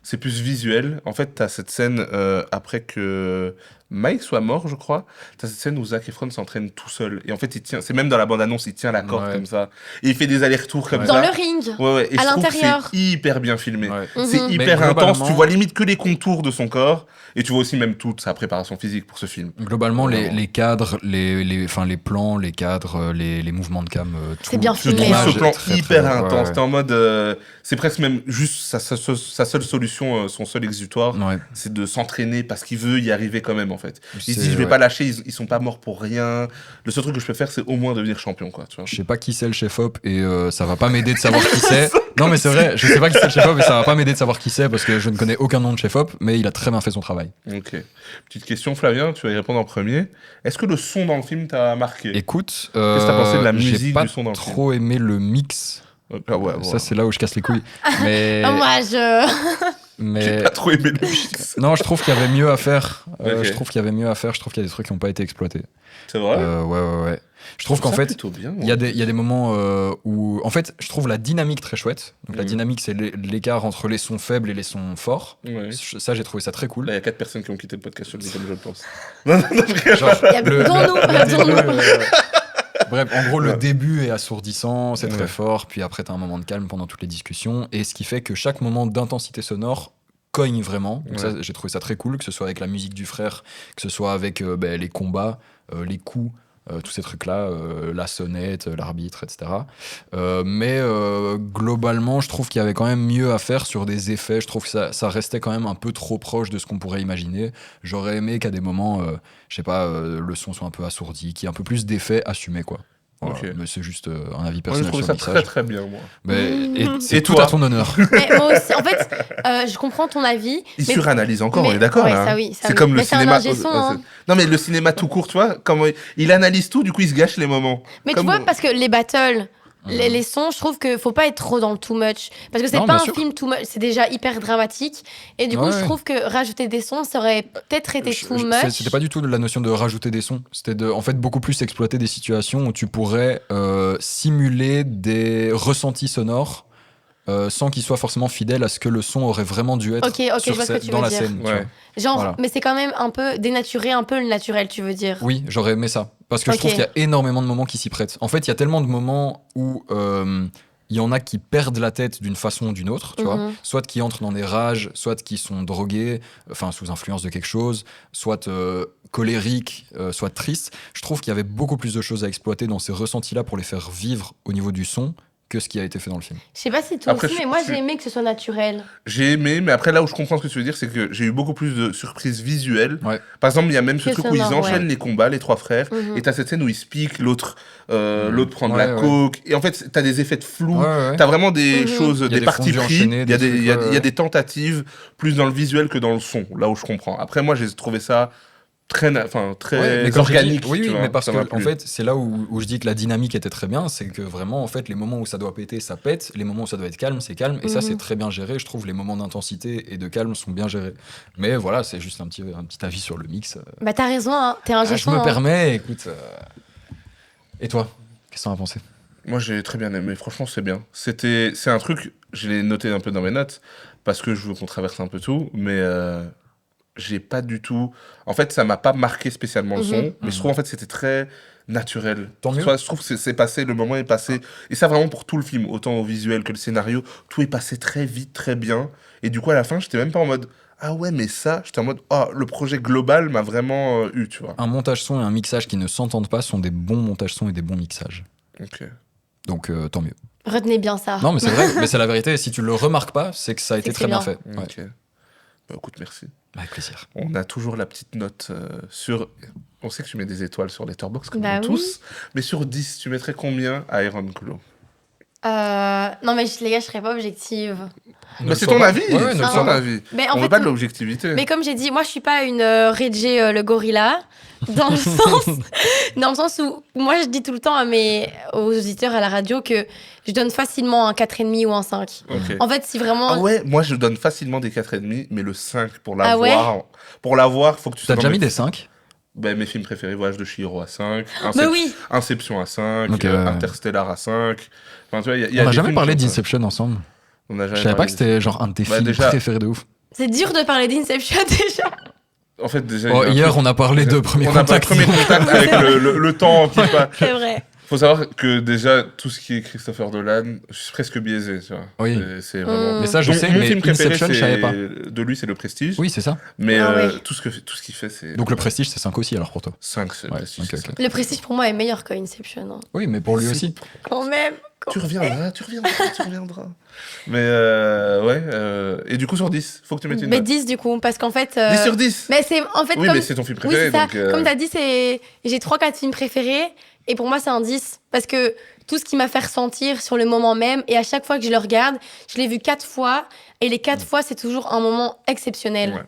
c'est plus visuel. En fait, t'as cette scène après que Mike soit mort, je crois. T'as cette scène où Zac Efron s'entraîne tout seul. Et en fait, il tient. C'est même dans la bande-annonce, il tient la corde Ouais. comme ça. Et il fait des allers-retours comme Dans ça. le ring. Ouais. Et à je trouve que l'intérieur. c'est hyper bien filmé. Ouais. C'est Mhm. hyper Mais intense. globalement- Tu vois limite que les contours de son corps. Et tu vois aussi même toute sa préparation physique pour ce film. Globalement, Vraiment. les cadres, les plans, les cadres, les mouvements de cam, tout. C'est bien Je filmé, trouve hein. ce l'image plan est très, hyper très- intense. ouais, T'es en mode. C'est presque même juste sa seule solution, son seul exutoire. ouais. C'est de s'entraîner parce qu'il veut y arriver quand même, en fait. Il se C'est- dit, je vais ouais. pas lâcher, ils sont pas morts pour rien. Le seul truc que je peux faire, c'est au moins devenir champion, quoi. Tu vois. Je sais pas qui c'est le chef-op et ça va pas m'aider de savoir qui c'est. Non, mais c'est vrai, je sais pas qui c'est le chef-op et ça va pas m'aider de savoir qui c'est parce que je ne connais aucun nom de chef-op, mais il a très bien fait son travail. Ok. Petite question, Flavien, tu vas y répondre en premier. Est-ce que le son dans le film t'a marqué? Écoute, Qu'est-ce que t'as pensé de la j'ai musique, pas du son dans le trop aimé le mix. Ah ouais, Ça, c'est là où je casse les couilles. Mais, Moi, je. J'ai mais pas trop aimé le mix. non, je trouve qu'il y avait mieux à faire. Ok. Je trouve qu'il y avait mieux à faire. Je trouve qu'il y a des trucs qui n'ont pas été exploités. C'est vrai? Ouais. Je trouve qu'en Ça fait, plutôt bien. il y a des moments où, en fait, je trouve la dynamique très chouette. Donc la Mhm. dynamique, c'est l'écart entre les sons faibles et les sons forts. Ouais. Ça, j'ai trouvé ça très cool. Là, il y a 4 personnes qui ont quitté le podcast sur le comme je le pense. Non, je rigole. Genre, Il y a- dont nous. Bref, en gros, le Ouais. début est assourdissant, c'est Ouais. très fort, puis après, t'as un moment de calme pendant toutes les discussions, et ce qui fait que chaque moment d'intensité sonore cogne vraiment. Donc Ouais. ça, j'ai trouvé ça très cool, que ce soit avec la musique du frère, que ce soit avec les combats, les coups, tous ces trucs-là, la sonnette, l'arbitre, etc. Mais globalement, je trouve qu'il y avait quand même mieux à faire sur des effets. Je trouve que ça restait quand même un peu trop proche de ce qu'on pourrait imaginer. J'aurais aimé qu'à des moments, je sais pas, le son soit un peu assourdi, qu'il y ait un peu plus d'effets assumés, quoi. Voilà, Ok. mais c'est juste un avis Moi, je personnel trouve sur ça le très mixage. très bien, moi. Mais, c'est Et tout toi à ton honneur. Mais moi aussi, en fait, je comprends ton avis. Il mais- suranalyse encore, on mais- est d'accord ouais, là. ça hein. oui, ça c'est oui. comme le Mais c'est un cinéma. ingé son, hein. Non, mais le cinéma tout court, tu vois, comment il analyse tout, du coup, il se gâche les moments. Mais Comme- tu vois, parce que les battles, les sons, je trouve que faut pas être trop dans le too much. Parce que c'est Non, pas bien un sûr. film too much, c'est déjà hyper dramatique. Et du coup, Ouais, je ouais. trouve que rajouter des sons, ça aurait peut-être été too much. C'était pas du tout la notion de rajouter des sons. C'était de, en fait, beaucoup plus exploiter des situations où tu pourrais simuler des ressentis sonores sans qu'ils soient forcément fidèles à ce que le son aurait vraiment dû être Ok, je vois ce que tu dans veux la dire. scène. tu Ouais. vois. Genre, Voilà. mais c'est quand même un peu dénaturer un peu le naturel, tu veux dire. Oui, j'aurais aimé ça. Parce que Ok. je trouve qu'il y a énormément de moments qui s'y prêtent. En fait, il y a tellement de moments où il y en a qui perdent la tête d'une façon ou d'une autre, tu vois. Mhm. Soit qui entrent dans des rages, soit qui sont drogués, enfin sous influence de quelque chose, soit colériques, soit tristes. Je trouve qu'il y avait beaucoup plus de choses à exploiter dans ces ressentis-là pour les faire vivre au niveau du son que ce qui a été fait dans le film. Je sais pas si toi Après, aussi, je- mais moi je- j'ai aimé que ce soit naturel. J'ai aimé, mais après, là où je comprends ce que tu veux dire, c'est que j'ai eu beaucoup plus de surprises visuelles. Ouais. Par exemple, il y a même ce Que truc où ils sonore, enchaînent ouais. les combats, les trois frères, Mhm. et t'as cette scène où ils se piquent, l'autre prend de Ouais, la ouais. coke, et en fait, t'as des effets de flou. Ouais, ouais. T'as vraiment des Mhm. choses, Il y a des des parties fondus pris, enchaînés, il y a des des, trucs, il y a- ouais, il y a ouais. des tentatives plus dans le visuel que dans le son, là où je comprends. Après, moi, j'ai trouvé ça très, Ouais, très mais comme j'ai dit- organique. oui, tu oui, vois, mais parce ça que m'a en plu. fait, c'est là où je dis que la dynamique était très bien, c'est que vraiment, en fait, les moments où ça doit péter, ça pète, les moments où ça doit être calme, c'est calme, et ça, c'est Mhm. très bien géré. Je trouve les moments d'intensité et de calme sont bien gérés. Mais voilà, c'est juste un petit avis sur le mix. Bah t'as raison, hein. T'es un Ah, je gestion. me permets, écoute. Et toi, qu'est-ce que t'en as pensé? Moi, j'ai très bien aimé. Franchement, c'est bien. C'est un truc, je l'ai noté un peu dans mes notes, parce que je veux qu'on traverse un peu tout, mais j'ai pas du tout. En fait, ça m'a pas marqué spécialement le son, mais je trouve en fait c'était très naturel. Tant mieux. Tu vois, je trouve que c'est passé, le moment est passé. Et ça, vraiment pour tout le film, autant au visuel que le scénario, tout est passé très vite, très bien. Et du coup, à la fin, j'étais même pas en mode. Ah ouais, mais ça, j'étais en mode. Ah, le projet global m'a vraiment eu, tu vois. Un montage son et un mixage qui ne s'entendent pas sont des bons montages son et des bons mixages. Ok. Donc tant mieux. Retenez bien ça. Non, mais c'est vrai, mais c'est la vérité. Si tu le remarques pas, c'est que ça a été que très c'est bien bien. fait. Ouais. Ok. Bah écoute, merci. Avec plaisir. On a toujours la petite note sur. On sait que tu mets des étoiles sur Letterboxd, comme Bah nous oui. tous. Mais sur 10, tu mettrais combien à Iron Claw? Non mais les gars, je serais pas objective. Ne Bah, le c'est sois ton pas. avis, Ouais, ouais, ne le c'est sois ton pas. avis. Mais en On veut fait, pas de l'objectivité. mais comme j'ai dit, moi je suis pas une Reggie le gorilla dans le sens où moi je dis tout le temps aux auditeurs à la radio que je donne facilement un 4,5 ou un 5. Ok. En fait, si vraiment Ah ouais, moi je donne facilement des 4,5, mais le 5 pour Ah ouais l'avoir. Pour l'avoir, faut que tu T'as sois déjà dans mis mes- des 5? Ben, mes films préférés, Voyage de Chihiro à 5, Mais oui, Inception à 5, Ok, ouais. Interstellar à 5. Enfin, tu vois, il y a On n'a des jamais films parlé comme ça. d'Inception ensemble. On n'a Je jamais savais pas parlé que c'était genre un de tes Bah, films déjà- préférés de ouf. c'est dur de parler d'Inception déjà. En fait, déjà. Oh, il y a un hier, truc- on a parlé de Premier On a pas Contact. premier contact avec le temps qui passe. C'est vrai. Faut savoir que déjà, tout ce qui est Christopher Nolan, je suis presque biaisé, tu vois. Oui. C'est vraiment. Mais ça, je Mon- sais, mon mais film préféré, Inception, je savais pas. de lui, c'est Le Prestige. Oui, c'est ça. Mais Ah ouais. tout ce qu'il fait, c'est. Donc le Prestige, c'est 5 aussi alors pour toi. 5, c'est Le Ouais, Prestige. ok, c'est ok. ça. Le Prestige pour moi est meilleur que Inception. Hein. Oui, mais pour lui C'est- aussi. Quand même. Tu reviendras. Mais ouais. Et du coup, sur 10, faut que tu mettes une Mais note. 10 du coup, parce qu'en fait. 10 sur 10. Mais c'est en fait Oui, comme. mais c'est ton film Oui, préféré. c'est ça. donc, Comme t'as dit, j'ai 3-4 films préférés. Et pour moi, c'est un 10. Parce que tout ce qui m'a fait ressentir sur le moment même, et à chaque fois que je le regarde, je l'ai vu 4 fois. Et les 4 fois, c'est toujours un moment exceptionnel. Ouais.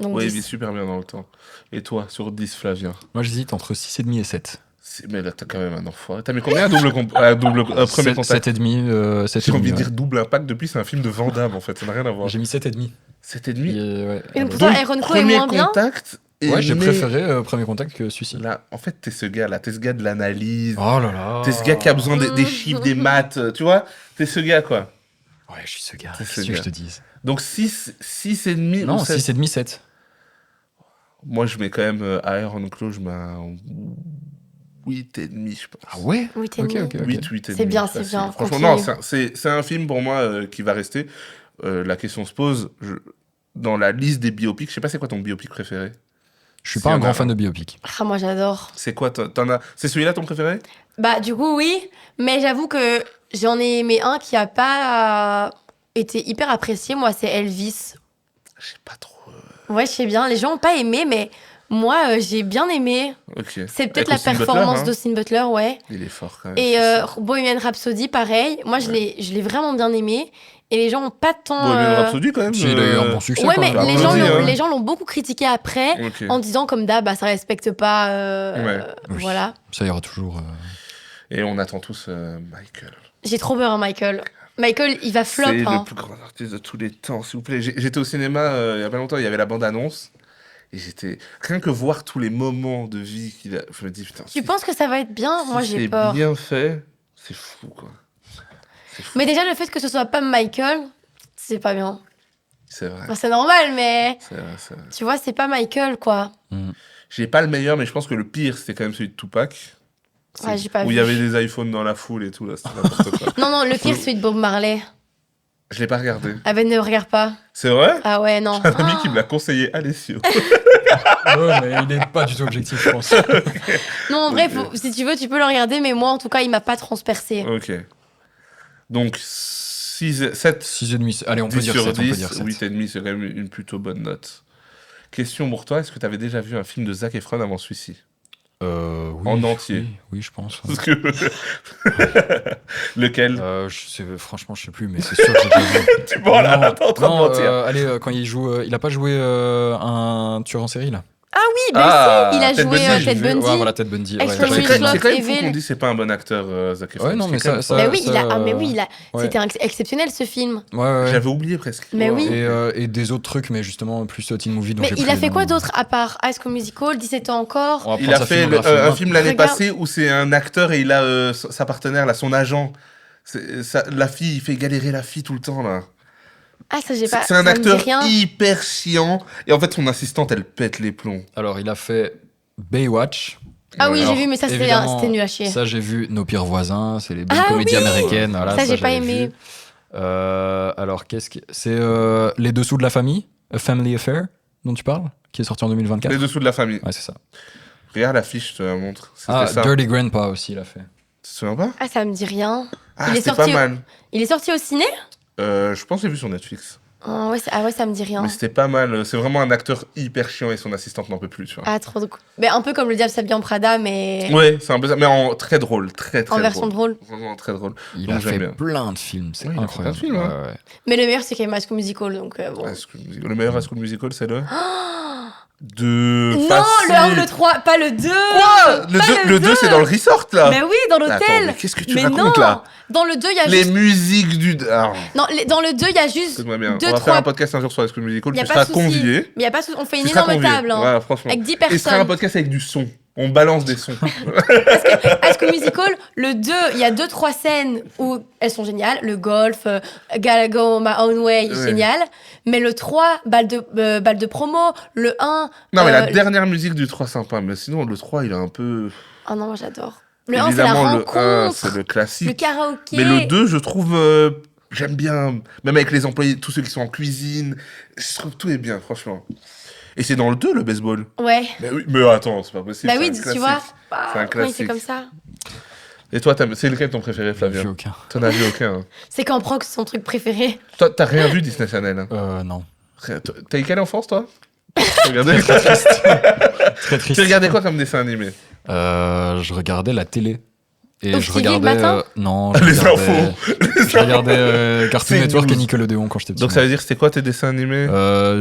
Donc Ouais, il 10. vit super bien dans le temps. Et toi, sur 10, Flavien? Moi, j'hésite entre 6,5 et 7. Mais là, t'as quand même un enfoiré. T'as mis combien à premier contact? 7,5. J'ai envie de dire Double Impact depuis, c'est un film de Van Damme en fait, ça n'a rien à voir. J'ai mis 7,5. 7,5. Ouais. Et pourtant, Iron Crow est Premier moins bien. contact. Ouais, j'ai mais préféré Premier Contact que celui-ci. Là, en fait, t'es ce gars-là, t'es ce gars de l'analyse. Oh là là. T'es ce gars qui a besoin des chiffres, des maths, tu vois. T'es ce gars, quoi. Ouais, je suis ce gars. C'est Qu'est-ce ce que je gars. te dise? Donc 6 et demi Non, ou 7. 6,5, 7. Moi, je mets quand même à Iron Claw, je mets un 8 et demi, je pense. Ah ouais? Oui, t'es Ok, mis. ok. 8 et C'est demi, bien, facile. c'est bien. Franchement, Continue. non, c'est un film pour moi qui va rester. La question se pose, dans la liste des biopics, je sais pas c'est quoi ton biopic préféré? Je suis S'il pas y un en a grand fan de biopic. Ah, moi, j'adore. C'est quoi C'est celui-là ton préféré? Bah, du coup, oui. Mais j'avoue que j'en ai aimé un qui a pas été hyper apprécié. Moi, c'est Elvis. Je sais pas trop. Ouais, je sais bien. Les gens ont pas aimé, mais Moi, j'ai bien aimé. Ok. C'est Avec peut-être la Austin Butler, performance hein. d'Austin Butler, ouais. Il est fort quand même. Et c'est- Bohemian Rhapsody, pareil. Moi, je l'ai vraiment bien aimé. Et les gens ont pas tant. Bohemian Rhapsody quand même. Si, il a eu un bon succès. Ouais, quand mais même. les Applaudis, gens, hein. les gens l'ont beaucoup critiqué après Ok. en disant comme d'hab, bah, ça respecte pas. Ouais. Oui. Voilà. Ça ira toujours. Et on attend tous Michael. J'ai trop peur, hein, Michael. Michael, il va flop. C'est Hein. le plus grand artiste de tous les temps, s'il vous plaît. J'étais au cinéma il y a pas longtemps, il y avait la bande-annonce. Et j'étais. Rien que voir tous les moments de vie qu'il a. Je me dis, putain. Tu penses que ça va être bien? Moi, j'ai c'est peur. bien fait, c'est fou, quoi. C'est fou. Mais déjà, le fait que ce soit pas Michael, c'est pas bien. C'est vrai. Enfin, c'est normal, mais C'est vrai, c'est vrai. tu vois, c'est pas Michael, quoi. J'ai pas le meilleur, mais je pense que le pire, c'était quand même celui de Tupac. Ouais, j'ai pas Où vu. il y avait des iPhones dans la foule et tout, là, c'était n'importe quoi. Non, le pire, c'est celui de Bob Marley. Je l'ai pas regardé. Ah ben, ne regarde pas. C'est vrai? Ah ouais, non. Un ami qui me l'a conseillé, Alessio. Ouais, mais il est pas du tout objectif, je pense. Non, en vrai, si tu veux, tu peux le regarder, mais moi, en tout cas, il m'a pas transpercé. Ok. Donc, 7 6,5. Allez, on peut 10 dire sur 7. On peut 10, dire 7. 8,5, c'est quand même une plutôt bonne note. Question pour toi, est-ce que tu avais déjà vu un film de Zac Efron avant celui-ci? Oui, En entier. Oui, je pense. Parce que... Lequel? Franchement, je sais plus, mais c'est sûr que j'ai déjà vu. Tu vois là, Non, t'es en train de non, mentir. allez, quand il joue. Il a pas joué un tueur en série, là? Oui, ben Ah, si, il a Ted joué Bundy, Ted J'ai vu- Bundy. Ouais, voilà, Ted Bundy. Ouais, Extremely j'ai C'est vu. Slot quand même fou Evil. qu'on dit c'est pas un bon acteur, Zac Efron. Ouais, non, C'est mais quand même ça- fort. Mais oui, ça, mais oui, ouais. c'était exceptionnel ce film. Ouais, ouais. J'avais oublié presque. Mais oui. Et des autres trucs, mais justement plus teen movie. Donc Mais j'ai il plus a les fait quoi noms. d'autre à part High School Musical, 17 ans encore? On va Il prendre a sa fait filmographie, un hein. film l'année Regarde. passée où c'est un acteur et il a sa partenaire, là, son agent. La fille, il fait galérer la fille tout le temps, là. Ah, ça, j'ai pas. C'est un ça me dit acteur rien. hyper chiant. Et en fait, son assistante, elle pète les plombs. Alors, il a fait Baywatch. Ah oui, Alors, j'ai vu, mais ça, évidemment, c'était nul à chier. Ça, j'ai vu Nos pires voisins. C'est les bonnes Ah comédies oui américaines. Voilà, Ça, j'ai pas j'avais aimé. vu. Alors, qu'est-ce que. C'est Les Dessous de la famille, A Family Affair, dont tu parles, qui est sorti en 2024. Les dessous de la famille. Ouais, c'est ça. Regarde l'affiche, je te la montre. C'était Ah, ça. Dirty Grandpa aussi, il a fait. Tu te souviens pas? Ah, ça me dit rien. Ah, Il est c'était sorti pas mal. Il est sorti au ciné? Je pense que j'ai vu sur Netflix. Ah ouais, ça me dit rien. Mais c'était pas mal. C'est vraiment un acteur hyper chiant et son assistante n'en peut plus, tu vois. Ah, trop cool. Mais un peu comme le diable s'habille en Prada, mais Ouais, c'est un peu ça. Mais très drôle. Très, très en version drôle. drôle. Vraiment très drôle. Il Donc, a j'aime fait bien. plein de films, c'est Oui, il a fait plein de incroyable. films, hein. Ouais, ouais. Mais le meilleur, c'est quand même High School Musical, donc bon. High School Musical. Le meilleur High School Musical, c'est le. De. Non, Facile. le 1 ou le 3, pas le 2. Quoi Le 2, c'est dans le resort, là. Mais oui, dans Attends, l'hôtel. mais qu'est-ce que tu Mais racontes, non, là? dans le 2, il y a Les juste. musiques du. Ah, Non, dans le 2, il y a juste. écoute-moi bien. Deux, On va trois- faire un podcast un jour sur High School Musical. Y a Tu pas seras de souci. convié. Mais y a pas de souci, on fait une Tu seras énorme convié. table. Hein, Voilà, franchement. avec 10 Et ce sera un personnes. podcast avec du son. On balance des sons. High School Musical, le 2, il y a 2-3 scènes où elles sont géniales. Le golf, Gotta Go My Own Way, Ouais. génial. Mais le 3, balle de promo. Le 1. Non, mais la dernière musique du 3, sympa. Mais sinon, le 3, il est un peu. Oh non, moi j'adore. Le 1, c'est la Évidemment, rencontre. le 1, c'est le classique. Le karaoké. Mais le 2, je trouve. J'aime bien. Même avec les employés, tous ceux qui sont en cuisine. Je trouve que tout est bien, franchement. Et c'est dans le 2, le baseball. Ouais. Mais oui, mais attends, c'est pas possible. Bah c'est oui, un tu classique. vois. C'est un Comment il fait classique. comme ça? Et toi, c'est lequel ton préféré, J'ai vu Flavien? aucun. T'en as vu aucun. Hein. C'est quand Prox, son truc préféré. Toi, t'as rien vu Disney Channel. Hein. Non. T'as eu quelle enfance, toi? Tu regardais... Très triste. Tu regardais quoi comme dessin animé? Je regardais la télé. Et Ouf je TV le regardais. matin Non, je Les regardais. infos. Je regardais Cartoon C'est Network news. et Nickelodeon quand j'étais petit. Donc ça veut dire c'était quoi tes dessins animés?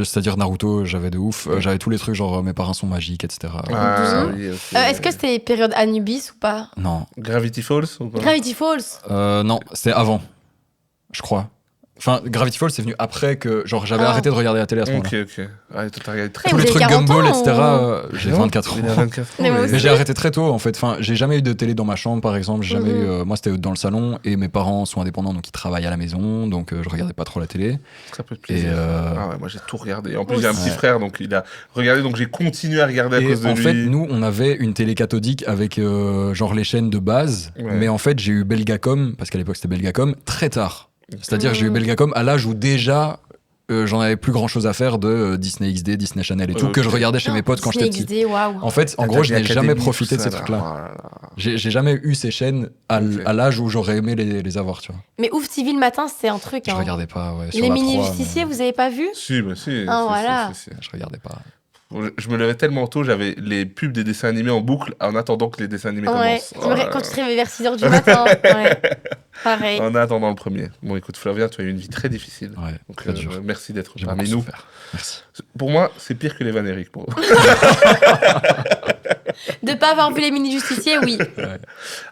C'est-à-dire Naruto, j'avais de ouf. J'avais tous les trucs genre Mes parents sont magiques, etc. Ah Mhm. oui, ok. Est-ce que c'était période Anubis ou pas? Non. Gravity Falls ou pas? Gravity Falls. Non, c'était avant. Je crois. Enfin, Gravity Falls, c'est venu après que. Genre, j'avais Ah. arrêté de regarder la télé à ce moment-là. Ok, ok. Ouais, toi, t'as regardé très Eh, Tous vous les avez trucs 40 Gumball, ans, etc. ou- J'ai 24 ans. Il a 24 ans. Mais moi aussi. Mais j'ai arrêté très tôt en fait. Enfin, j'ai jamais eu de télé dans ma chambre par exemple. J'ai jamais Mhm. eu, moi c'était dans le salon et mes parents sont indépendants donc ils travaillent à la maison donc je regardais pas trop la télé. Ça peut te Et, plaisir. Ah ouais, moi j'ai tout regardé. En plus, Moi j'ai un aussi. petit frère, donc il a regardé, donc j'ai continué à regarder à Et cause de en lui. fait, nous on avait une télé cathodique avec genre les chaînes de base. Ouais. Mais en fait, j'ai eu Belgacom parce qu'à l'époque c'était Belgacom très tard. C'est-à-dire que j'ai eu Mhm. Belgacom à l'âge où déjà j'en avais plus grand chose à faire de Disney XD, Disney Channel et tout Ok. que je regardais chez mes potes quand j'étais Disney petit. XD, waouh. En fait, en T'as gros, je vu n'ai jamais Académie, profité de tout ces ça, là. trucs-là. Oh là là. J'ai jamais eu ces chaînes à Ok. l'âge où j'aurais aimé les avoir, tu vois. Mais Ouf TV le matin, c'est un truc. Je Hein. regardais pas, ouais. Sur Les la mini 3, justiciers, mais vous avez pas vu? Si, bah si. Ah, si, voilà. si. je regardais pas. Je me levais tellement tôt, j'avais les pubs des dessins animés en boucle en attendant que les dessins animés Ouais, commencent. quand tu te réveilles vers 6h du matin. Ouais. Pareil. En attendant le premier. Bon, écoute, Flavien, tu as eu une vie très difficile. Ouais, Donc, très dur. merci d'être J'ai parmi beaucoup nous. souffert. Merci. Pour moi, c'est pire que les Van Eric. Pour... De pas avoir vu les mini-justiciers, oui. Ouais.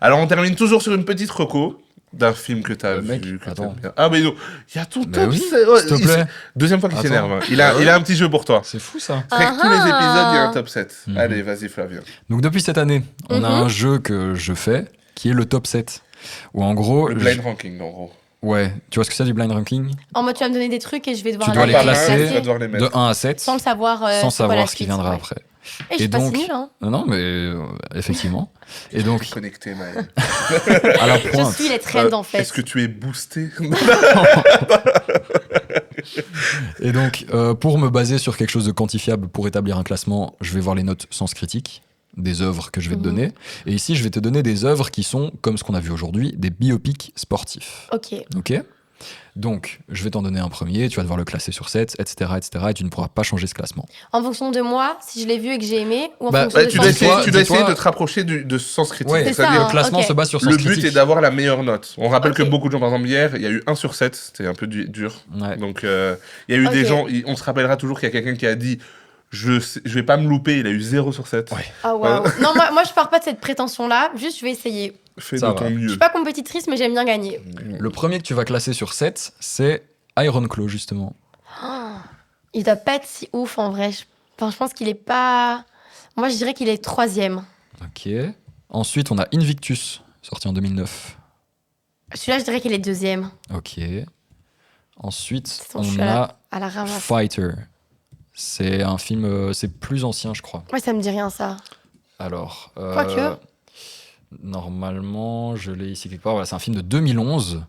Alors, on termine toujours sur une petite reco d'un film que tu as Mec, vu. Que attends. t'aimes bien. Ah, mais non, il y a ton Mais top. oui, ouais, s'il te plaît. Deuxième fois qu'il Attends. s'énerve. Hein. Il a un petit jeu pour toi. C'est fou ça. Avec tous les Ah. épisodes, il y a un top 7. Mhm. Allez, vas-y, Flavien. Donc depuis cette année, on a Mhm. un jeu que je fais qui est le top 7. Où en gros. Le blind ranking, en gros. Ouais, tu vois ce que c'est du blind ranking? En mode, tu vas me donner des trucs et je vais devoir Tu dois Un les par un, classer tu vas devoir les mettre. De 1 à 7, sans le savoir. sans c'est quoi la savoir ce qui suite, viendra ouais. après. Et je suis Et pas si donc- nulle, hein. Non, mais effectivement. Et donc, Connecté, Maël. à la Je pointe. suis les trends en fait. Est-ce que tu es boosté? Et donc, pour me baser sur quelque chose de quantifiable pour établir un classement, je vais voir les notes sens critique des œuvres que je vais te Mhm. donner. Et ici, je vais te donner des œuvres qui sont, comme ce qu'on a vu aujourd'hui, des biopics sportifs. Ok. Ok? Donc, je vais t'en donner un premier, tu vas devoir le classer sur 7, etc., etc., et tu ne pourras pas changer ce classement. En fonction de moi, si je l'ai vu et que j'ai aimé, ou en Bah, fonction Ouais, de tu sens dois dis-toi- essayer, tu dois dis-toi- essayer de te rapprocher de sens critique. Ouais, C'est ça, C'est-à-dire, hein. le classement ok. se base sur sens le critique. but est d'avoir la meilleure note. On rappelle que Ok. beaucoup de gens, par exemple, hier, il y a eu 1 sur 7, c'était un peu dur. Ouais. Donc, il y a eu des Ok. gens, on se rappellera toujours qu'il y a quelqu'un qui a dit je vais pas me louper, il a eu 0 sur 7. Ouais. Ah waouh. Non, moi je pars pas de cette prétention-là, juste je vais essayer. Fais Ça de va. ton Je mieux. suis pas compétitrice, mais j'aime bien gagner. Le premier que tu vas classer sur 7, c'est Iron Claw, justement. Oh, il doit pas être si ouf en vrai. Enfin, je pense qu'il est pas. Moi je dirais qu'il est 3e. Ok. Ensuite, on a Invictus, sorti en 2009. Celui-là, je dirais qu'il est 2e. Ok. Ensuite, C'est ton on choix a à la ramasse. Fighter. C'est un film, c'est plus ancien, je crois. Ouais, ça me dit rien ça. Alors, Quoique. normalement, je l'ai ici quelque part. Voilà, c'est un film de 2011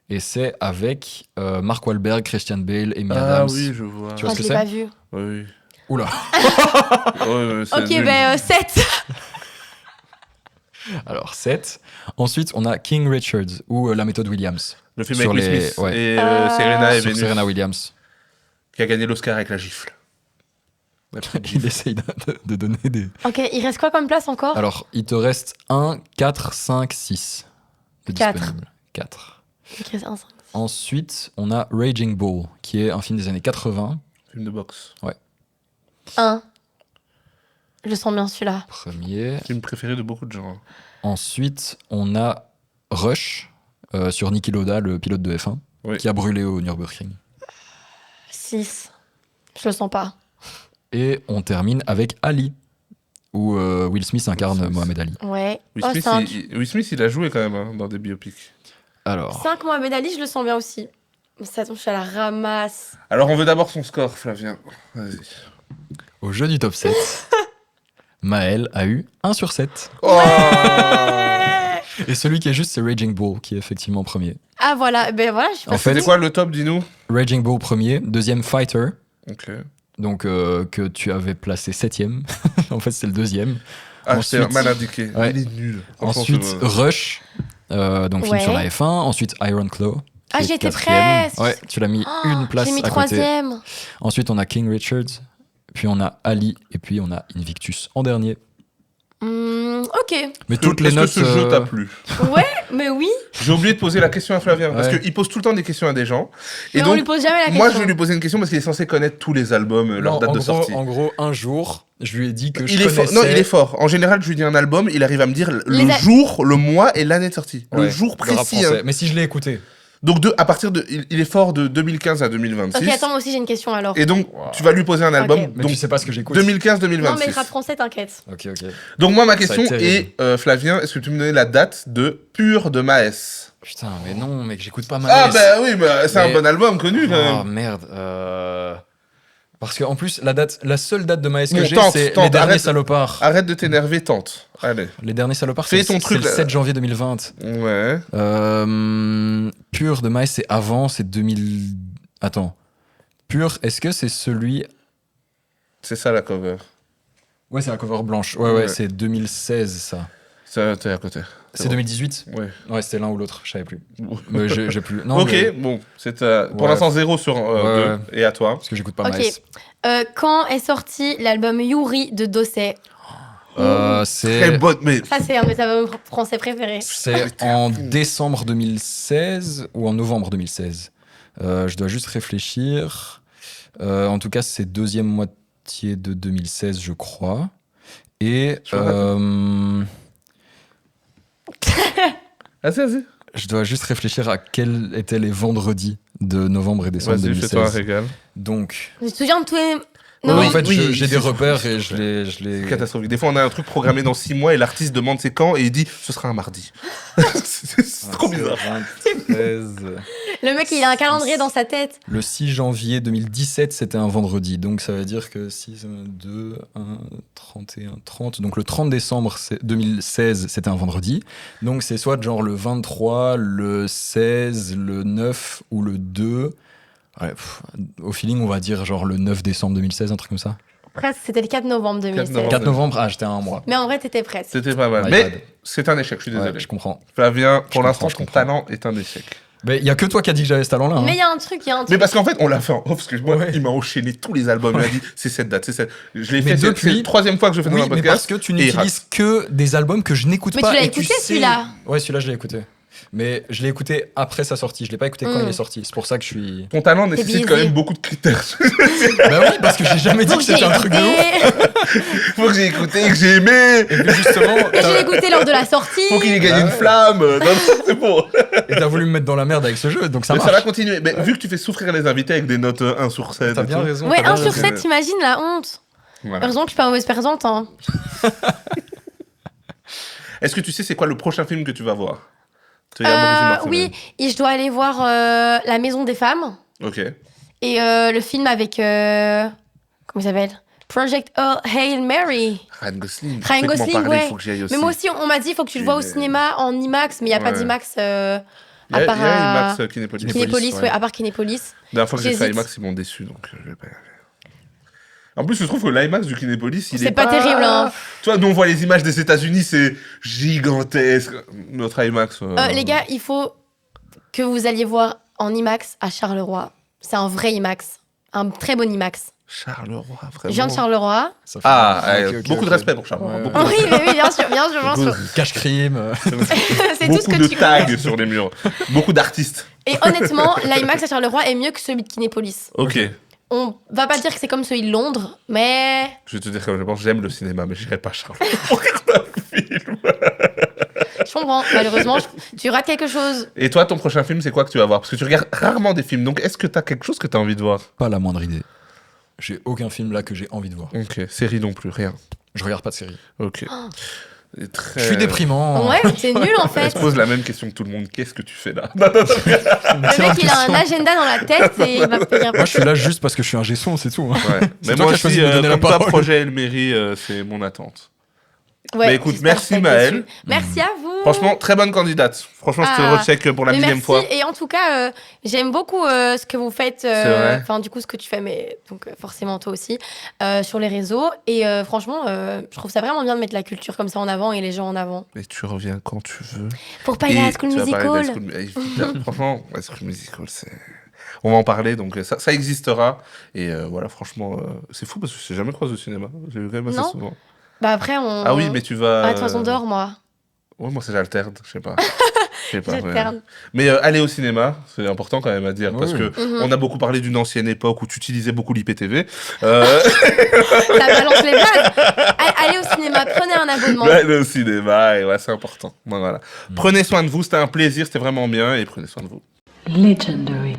et c'est avec Mark Wahlberg, Christian Bale, Amy Ah Adams. oui, je vois. Tu vois Ah, ce je que l'ai c'est pas vu. Oui. Oula. Ouais, c'est Ok, nul. ben 7. Alors 7. Ensuite, on a King Richard ou La méthode Williams. Le film sur avec Will les- Smith ouais. et Ah. Serena et Sur Venus, Serena Williams. qui a gagné l'Oscar avec la gifle. La petite Il gifle. essaye de donner des. Ok, il reste quoi comme place encore? Alors, il te reste 1, 4, 5, 6 de 4. disponibles. 4. Il reste un, 5. Ensuite, on a Raging Bull, qui est un film des années 80. Film de boxe. 1. Je le sens bien celui-là. Premier. Film préféré de beaucoup de gens. Hein. Ensuite, on a Rush, sur Niki Lauda, le pilote de F1, Oui. qui a brûlé au Nürburgring. 6. Je le sens pas. Et on termine avec Ali, où Will Smith incarne Will Smith. Mohamed Ali. Ouais. Will Oh, Smith, 5. Will Smith, il a joué quand même hein, dans des biopics. Alors, 5 Mohamed Ali, je le sens bien aussi. Mais ça tombe, je suis à la ramasse. Alors, on veut d'abord son score, Flavien. Vas-y. au jeu du top 7, Maël a eu 1 sur 7. Oh Et celui qui est juste, c'est Raging Bull, qui est effectivement premier. Ah voilà, ben voilà, je suis pas En fait, C'est quoi le top, dis-nous? Raging Bull premier, deuxième Fighter, Ok. donc que tu avais placé 7ème. En fait, c'est le deuxième. Ah, Ensuite- c'est mal indiqué. Ouais. Il est nul. Franchement, Ensuite, c'est- Rush, donc film Ouais. sur la F1. Ensuite, Iron Claw. Ah, qui est j'étais quatrième. presque. Ouais, tu l'as mis Oh, une place J'ai mis à côté. 3e. Ensuite, on a King Richards, puis on a Ali, et puis on a Invictus en dernier. Ok. Mais toutes les Est-ce notes. que ce jeu t'a plu? Ouais, mais oui. J'ai oublié de poser la question à Flavien, parce Ouais. qu'il pose tout le temps des questions à des gens. Et Mais on donc, lui pose jamais la question. moi, je vais lui poser une question parce qu'il est censé connaître tous les albums, leur Non, date en de gros, sortie. En gros, un jour, je lui ai dit que Il je est fort. connaissais... Non, il est fort. En général, je lui dis un album, il arrive à me dire le Les a- jour, le mois et l'année de sortie. Le Ouais, jour le rap précis. français. hein. Mais si je l'ai écouté. Donc, à partir de. Il est fort de 2015 à 2026. Ok, attends, moi aussi j'ai une question alors. Et donc, Wow. tu vas lui poser un album. Ok. Mais Donc, tu sais pas ce que j'écoute. 2015-2026. Non, mais rap français, t'inquiète. Ok, ok. Donc, moi, ma Ça va question être terrible. est, Flavien, est-ce que tu me donnais la date de Pur de Maes? Putain, mais non, mec, j'écoute pas Maes. Ah, bah oui, bah, c'est un Mais- bon album connu quand Oh même. merde. Parce qu'en plus, la seule date de Maes que Bon, j'ai, tente, c'est tente, Les Derniers arrête. Salopards. Arrête de t'énerver, tente. Allez. Les Derniers Salopards, Fais c'est ton c'est truc, le là. 7 janvier 2020. Ouais. Pur de Maes, c'est avant, c'est 2000... Attends. Pur, est-ce que c'est celui... C'est ça la cover. Ouais, c'est la cover blanche. Ouais, Ouais. c'est 2016, ça. Ça, t'es à côté. C'est bon. 2018 ? Ouais. Ouais, c'était l'un ou l'autre, je savais plus. Mais j'ai plus. Non, Ok, mais- bon, c'est pour Ouais. l'instant 0 sur 2. Ouais. Et à toi? Parce que j'écoute pas Ok. Maes. Quand est sorti l'album Yuri de Dossé? Très C'est bonne, mais Ça, c'est un de mes albums français préférés. en décembre 2016 ou en novembre 2016. Je dois juste réfléchir. En tout cas, c'est deuxième moitié de 2016, je crois. Et Je me Vas-y. je dois juste réfléchir à quels étaient les vendredis de novembre et décembre Vas-y, fais-toi un 2016. régal. Donc, Je me souviens de tous les... Oui, Non, en fait, oui, j'ai c'est des repères et je les. C'est catastrophique. Des fois, on a un truc programmé dans 6 mois et l'artiste demande c'est quand et il dit ce sera un mardi. c'est trop bizarre. 13. le mec, il a un calendrier dans sa tête. Le 6 janvier 2017, c'était un vendredi. Donc ça veut dire que 6, 2, 1, 31, 30. Donc le 30 décembre 2016, c'était un vendredi. Donc c'est soit genre le 23, le 16, le 9 ou le 2. Ouais, au feeling, on va dire genre le 9 décembre 2016, un truc comme ça. Presque, c'était le 4 novembre 2016. novembre. 4 novembre, ah, j'étais à un mois. Mais en vrai, t'étais presque. C'était pas mal. My Mais bad. c'est un échec, je suis désolé. Ouais, je comprends. Flavien, pour Je l'instant, comprends, ton je comprends. talent est un échec. Mais il y a que toi qui as dit que j'avais ce talent-là. Hein. Mais il y a un truc. Mais parce qu'en fait, on l'a fait en off, parce que moi, Ouais. il m'a enchaîné tous les albums. Il m'a dit, c'est cette date, c'est cette. Je l'ai Mais fait, c'est depuis- la troisième fois que je fais dans Oui, un mais podcast. parce que tu et il n'utilises que des albums que je n'écoute Mais pas. tu l'as et écouté, sais- celui-là. Ouais, celui-là, je l'ai écouté. Mais je l'ai écouté après sa sortie. Je l'ai pas écouté quand Mm. il est sorti. C'est pour ça que je suis. Ton talent nécessite quand biaisé. même beaucoup de critères. Bah oui, parce que j'ai jamais dit Faut que que j'ai c'était un truc de ouf. écouté. Faut que j'ai écouté, que j'ai aimé. Et puis justement, Et je l'ai écouté lors de la sortie. Faut qu'il ait gagné Ah une ouais. flamme. Non, c'est bon. et t'as voulu me mettre dans la merde avec ce jeu, donc ça Mais marche. ça va continuer. Mais vu que tu fais souffrir les invités avec des notes 1 sur 7. T'as et bien tout. raison. Ouais, t'as bien 1 sur raison. 7, t'imagines la honte. Voilà. Heureusement que je suis pas mauvaise perdante. Hein. Est-ce que tu sais c'est quoi le prochain film que tu vas voir? Il y a Brigitte Martinez. Oui, et je dois aller voir La Maison des Femmes. Ok. Et le film avec... comment il s'appelle? Project Hail Mary. Ryan Gosling. Ryan Fais-moi Gosling, parler, ouais. faut que j'y aille aussi. Mais moi aussi, on m'a dit, il faut que tu le vois au Mais- cinéma en IMAX, mais il n'y a pas Ouais. d'IMAX Il y à a part IMAX Kinépolis. Kinépolis, ouais. ouais, à part Kinépolis. La dernière fois que j'ai fait J'hésite. IMAX, ils m'ont déçu, donc je vais pas y aller. En plus, je trouve que l'IMAX du Kinépolis, il est C'est pas terrible, hein. Tu vois, nous on voit les images des États-Unis, c'est gigantesque. Notre IMAX. Les gars, il faut que vous alliez voir en IMAX à Charleroi. C'est un vrai IMAX. Un très bon IMAX. Charleroi, Je vraiment. viens de Charleroi. Ça fait- Ah, Ok, ouais, ok, beaucoup ok. de respect pour Charleroi. Ouais. Beaucoup, Oh, oui, mais oui, bien sûr, bien sûr, bien sûr. Cache crime. C'est tout ce beaucoup que de tu tags connais. sur les murs. Beaucoup d'artistes. Et honnêtement, l'IMAX à Charleroi est mieux que celui de Kinépolis. Ok. On va pas dire que c'est comme celui de Londres, mais Je vais te dire comme je pense, j'aime le cinéma, mais j'irai pas à Charleroi pour regarder un film. je comprends. Malheureusement, tu rates quelque chose. Et toi, ton prochain film, c'est quoi que tu vas voir? Parce que tu regardes rarement des films, donc est-ce que t'as quelque chose que t'as envie de voir? Pas la moindre idée. J'ai aucun film là que j'ai envie de voir. Ok, série non plus, rien. Je regarde pas de série. Ok. Et très... Je suis déprimant. Ouais, c'est nul en Elle fait. se pose la même question que tout le monde. Qu'est-ce que tu fais là? Le mec, il a un agenda dans la tête et il va rien Moi, je suis là juste parce que je suis un G-son, c'est tout. hein. Ouais. C'est Mais toi moi qui as choisi aussi, de me donner la comme toi, parole. projet Elmery, c'est mon attente. Ouais, Mais écoute, j'espère merci, que je vais Maëlle. être déçue. Merci à vous. Franchement, très bonne candidate. Franchement, je te Ah. recheck pour la Mais millième merci. fois. Et en tout cas, j'aime beaucoup ce que vous faites. C'est vrai. Enfin, du coup, ce que tu fais, mais donc forcément toi aussi, sur les réseaux. Et franchement, je trouve ça vraiment bien de mettre la culture comme ça en avant et les gens en avant. Mais tu reviens quand tu veux. Pour pas aller à Et School tu vas parler Musical. Évidemment, franchement, High School Musical, c'est... On va en parler, donc ça existera. Et voilà, franchement, c'est fou parce que je t'ai jamais croisé au cinéma. J'ai vu quand même assez Non. souvent. Bah après, on. Ah oui, mais tu vas... Ah, de toute façon, d'or, moi. Ouais, moi, c'est j'alterne, je sais pas. Je sais pas, ouais. J'alterne. Mais aller au cinéma, c'est important quand même à dire, parce Oui. que Mhm. on a beaucoup parlé d'une ancienne époque où tu utilisais beaucoup l'IPTV. Ça balance les bases. Allez au cinéma, prenez un abonnement. Aller au cinéma, et ouais, c'est important. Bon, voilà. Prenez soin de vous, c'était un plaisir, c'était vraiment bien, et prenez soin de vous. Legendary.